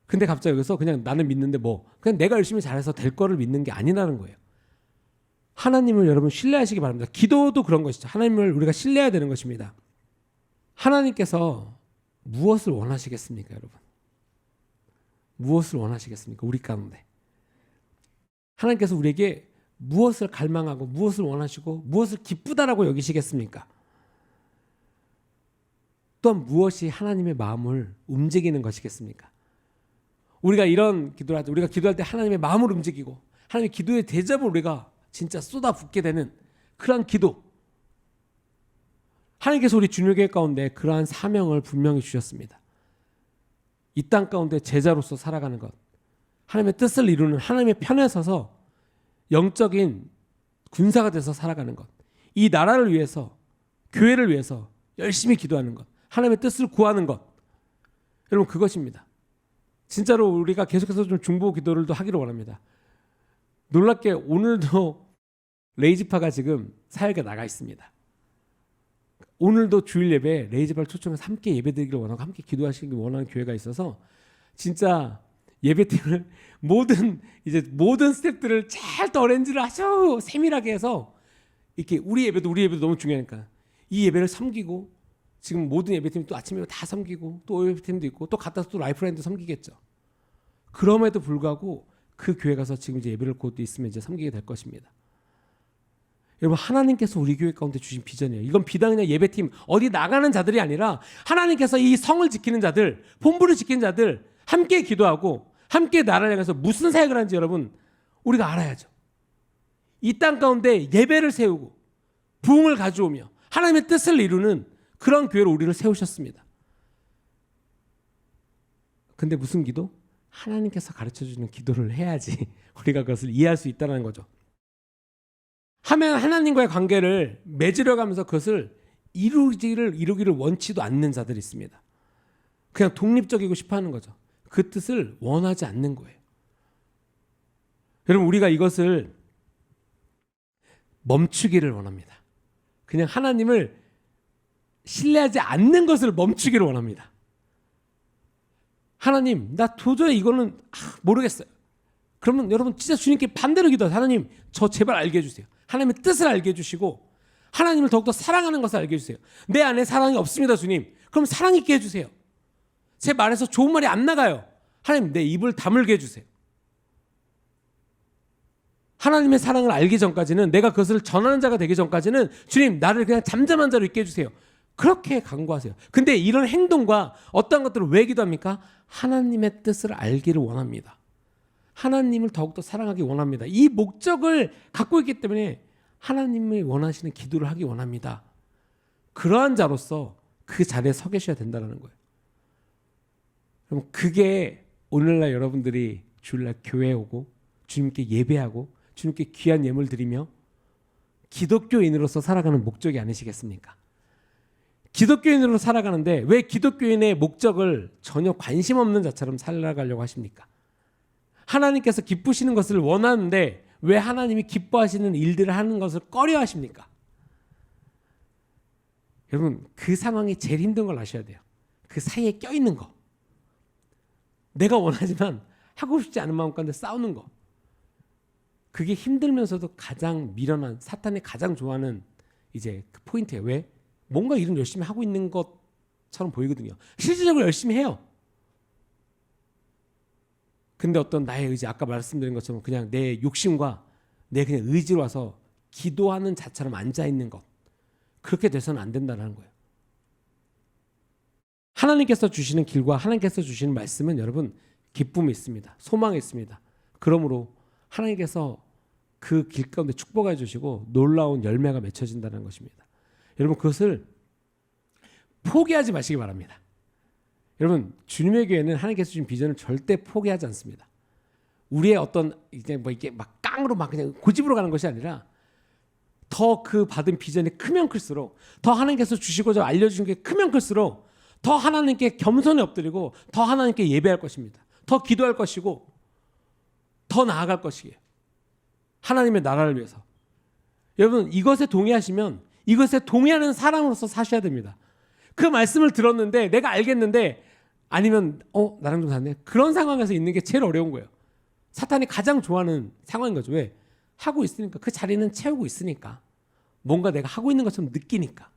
근데 갑자기 여기서 그냥 나는 믿는데 뭐 그냥 내가 열심히 잘해서 될 거를 믿는 게 아니라는 거예요. 하나님을 여러분 신뢰하시기 바랍니다. 기도도 그런 것이죠. 하나님을 우리가 신뢰해야 되는 것입니다. 하나님께서 무엇을 원하시겠습니까 여러분? 무엇을 원하시겠습니까? 우리 가운데. 하나님께서 우리에게 무엇을 갈망하고 무엇을 원하시고 무엇을 기쁘다라고 여기시겠습니까? 또한 무엇이 하나님의 마음을 움직이는 것이겠습니까? 우리가 이런 기도를 하죠. 우리가 기도할 때 하나님의 마음을 움직이고 하나님의 기도의 대접을 우리가 진짜 쏟아붓게 되는 그러한 기도. 하나님께서 우리 주님교회 가운데 그러한 사명을 분명히 주셨습니다. 이 땅 가운데 제자로서 살아가는 것. 하나님의 뜻을 이루는 하나님의 편에 서서 영적인 군사가 돼서 살아가는 것. 이 나라를 위해서 교회를 위해서 열심히 기도하는 것. 하나님의 뜻을 구하는 것. 여러분 그것입니다. 진짜로 우리가 계속해서 좀 중보 기도를 하기를 원합니다. 놀랍게 오늘도 레이지파가 지금 사역에 나가 있습니다. 오늘도 주일 예배 레이지파를 초청해서 함께 예배드리기를 원하고 함께 기도하시길 원하는 교회가 있어서 진짜 예배팀을 모든 스태프들을 잘 또 어레인지를 아주 세밀하게 해서 이렇게 우리 예배도 너무 중요하니까 이 예배를 섬기고 지금 모든 예배팀이 또 아침 예배 다 섬기고 또 예배팀도 있고 또 갔다 또 라이프라인도 섬기겠죠. 그럼에도 불구하고 그 교회 가서 지금 이제 예배를 곧 있으면 이제 섬기게 될 것입니다. 여러분 하나님께서 우리 교회 가운데 주신 비전이에요. 이건 비단 그냥 예배팀 어디 나가는 자들이 아니라 하나님께서 이 성을 지키는 자들, 본부를 지키는 자들 함께 기도하고 함께 나라를 향해서 무슨 사역을 하는지 여러분 우리가 알아야죠. 이 땅 가운데 예배를 세우고 부흥을 가져오며 하나님의 뜻을 이루는 그런 교회로 우리를 세우셨습니다. 근데 무슨 기도? 하나님께서 가르쳐주는 기도를 해야지 우리가 그것을 이해할 수 있다는 거죠. 하면 하나님과의 관계를 맺으려 가면서 그것을 이루기를 원치도 않는 자들이 있습니다. 그냥 독립적이고 싶어하는 거죠. 그 뜻을 원하지 않는 거예요. 여러분 우리가 이것을 멈추기를 원합니다. 그냥 하나님을 신뢰하지 않는 것을 멈추기를 원합니다. 하나님 나 도저히 이거는 모르겠어요. 그러면 여러분 진짜 주님께 반대로 기도하세요. 하나님 저 제발 알게 해주세요. 하나님의 뜻을 알게 해주시고 하나님을 더욱더 사랑하는 것을 알게 해주세요. 내 안에 사랑이 없습니다 주님. 그럼 사랑 있게 해주세요. 제 말에서 좋은 말이 안 나가요. 하나님 내 입을 다물게 해주세요. 하나님의 사랑을 알기 전까지는 내가 그것을 전하는 자가 되기 전까지는 주님 나를 그냥 잠잠한 자로 있게 해주세요. 그렇게 간구하세요. 근데 이런 행동과 어떤 것들을 왜 기도합니까? 하나님의 뜻을 알기를 원합니다. 하나님을 더욱더 사랑하기 원합니다. 이 목적을 갖고 있기 때문에 하나님이 원하시는 기도를 하기 원합니다. 그러한 자로서 그 자리에 서 계셔야 된다는 거예요. 그럼 그게 오늘날 여러분들이 주일날 교회에 오고 주님께 예배하고 주님께 귀한 예물 드리며 기독교인으로서 살아가는 목적이 아니시겠습니까? 기독교인으로 살아가는데 왜 기독교인의 목적을 전혀 관심 없는 자처럼 살아가려고 하십니까? 하나님께서 기쁘시는 것을 원하는데 왜 하나님이 기뻐하시는 일들을 하는 것을 꺼려 하십니까? 여러분 그 상황이 제일 힘든 걸 아셔야 돼요. 그 사이에 껴있는 거. 내가 원하지만 하고 싶지 않은 마음 가운데 싸우는 거. 그게 힘들면서도 가장 미련한 사탄이 가장 좋아하는 이제 그 포인트예요. 왜? 뭔가 일은 열심히 하고 있는 것처럼 보이거든요. 실질적으로 열심히 해요. 근데 어떤 나의 의지, 아까 말씀드린 것처럼 그냥 내 욕심과 내 그냥 의지로 와서 기도하는 자처럼 앉아있는 것, 그렇게 돼서는 안 된다는 거예요. 하나님께서 주시는 길과 하나님께서 주시는 말씀은 여러분 기쁨이 있습니다. 소망이 있습니다. 그러므로 하나님께서 그 길 가운데 축복해 주시고 놀라운 열매가 맺혀진다는 것입니다. 여러분 그것을 포기하지 마시기 바랍니다. 여러분 주님의 교회는 하나님께서 주신 비전을 절대 포기하지 않습니다. 우리의 어떤 이제 뭐 이게 막 깡으로 막 그냥 고집으로 가는 것이 아니라 더 그 받은 비전이 크면 클수록 더 하나님께서 주시고자 알려주신 게 크면 클수록 더 하나님께 겸손히 엎드리고 더 하나님께 예배할 것입니다. 더 기도할 것이고 더 나아갈 것이에요. 하나님의 나라를 위해서. 여러분 이것에 동의하시면 이것에 동의하는 사람으로서 사셔야 됩니다. 그 말씀을 들었는데 내가 알겠는데 아니면 나랑 좀 다르네. 그런 상황에서 있는 게 제일 어려운 거예요. 사탄이 가장 좋아하는 상황인 거죠. 왜? 하고 있으니까. 그 자리는 채우고 있으니까. 뭔가 내가 하고 있는 것처럼 느끼니까.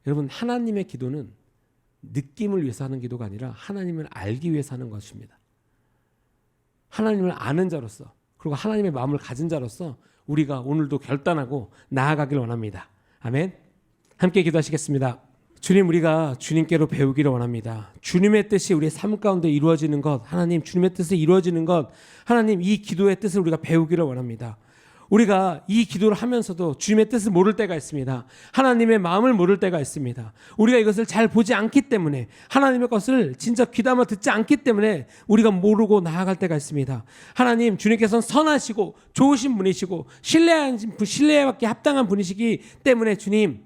여러분 하나님의 기도는 느낌을 위해서 하는 기도가 아니라 하나님을 알기 위해서 하는 것입니다. 하나님을 아는 자로서 그리고 하나님의 마음을 가진 자로서 우리가 오늘도 결단하고 나아가길 원합니다. 아멘. 함께 기도하시겠습니다. 주님, 우리가 주님께로 배우기를 원합니다. 주님의 뜻이 우리의 삶 가운데 이루어지는 것, 하나님 주님의 뜻이 이루어지는 것, 하나님 이 기도의 뜻을 우리가 배우기를 원합니다. 우리가 이 기도를 하면서도 주님의 뜻을 모를 때가 있습니다. 하나님의 마음을 모를 때가 있습니다. 우리가 이것을 잘 보지 않기 때문에 하나님의 것을 진짜 귀담아 듣지 않기 때문에 우리가 모르고 나아갈 때가 있습니다. 하나님 주님께서는 선하시고 좋으신 분이시고 신뢰받기 합당한 분이시기 때문에 주님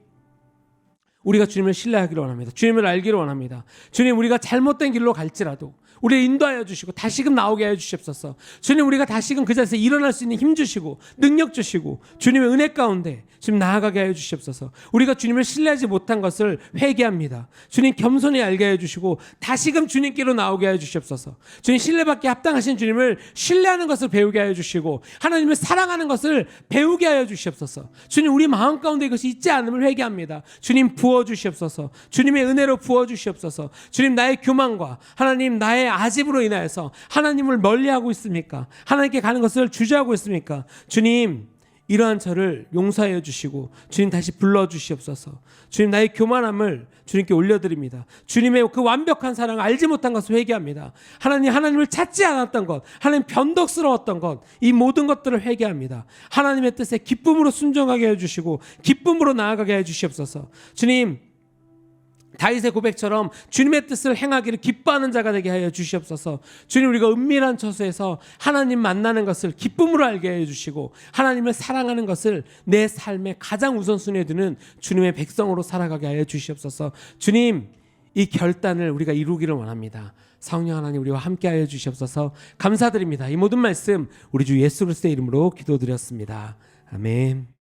우리가 주님을 신뢰하기를 원합니다. 주님을 알기를 원합니다. 주님 우리가 잘못된 길로 갈지라도 우리를 인도하여 주시고 다시금 나오게 하여 주시옵소서. 주님 우리가 다시금 그 자리에서 일어날 수 있는 힘 주시고 능력 주시고 주님의 은혜 가운데 지금 나아가게 하여 주시옵소서. 우리가 주님을 신뢰하지 못한 것을 회개합니다. 주님 겸손히 알게 하여 주시고 다시금 주님께로 나오게 하여 주시옵소서. 주님 신뢰받기 합당하신 주님을 신뢰하는 것을 배우게 하여 주시고 하나님을 사랑하는 것을 배우게 하여 주시옵소서. 주님 우리 마음 가운데 이것이 있지 않음을 회개합니다. 주님 부어주시옵소서. 주님의 은혜로 부어주시옵소서. 주님 나의 교만과 하나님 나의 아집으로 인하여서 하나님을 멀리하고 있습니까? 하나님께 가는 것을 주저하고 있습니까? 주님 이러한 저를 용서하여 주시고 주님 다시 불러주시옵소서. 주님 나의 교만함을 주님께 올려드립니다. 주님의 그 완벽한 사랑을 알지 못한 것을 회개합니다. 하나님을 찾지 않았던 것, 하나님 변덕스러웠던 것, 이 모든 것들을 회개합니다. 하나님의 뜻에 기쁨으로 순종하게 해주시고 기쁨으로 나아가게 해주시옵소서. 주님 다윗의 고백처럼 주님의 뜻을 행하기를 기뻐하는 자가 되게 하여 주시옵소서. 주님 우리가 은밀한 처소에서 하나님 만나는 것을 기쁨으로 알게 해주시고 하나님을 사랑하는 것을 내 삶의 가장 우선순위에 두는 주님의 백성으로 살아가게 하여 주시옵소서. 주님 이 결단을 우리가 이루기를 원합니다. 성령 하나님 우리와 함께 하여 주시옵소서. 감사드립니다. 이 모든 말씀 우리 주 예수 그리스도의 이름으로 기도드렸습니다. 아멘.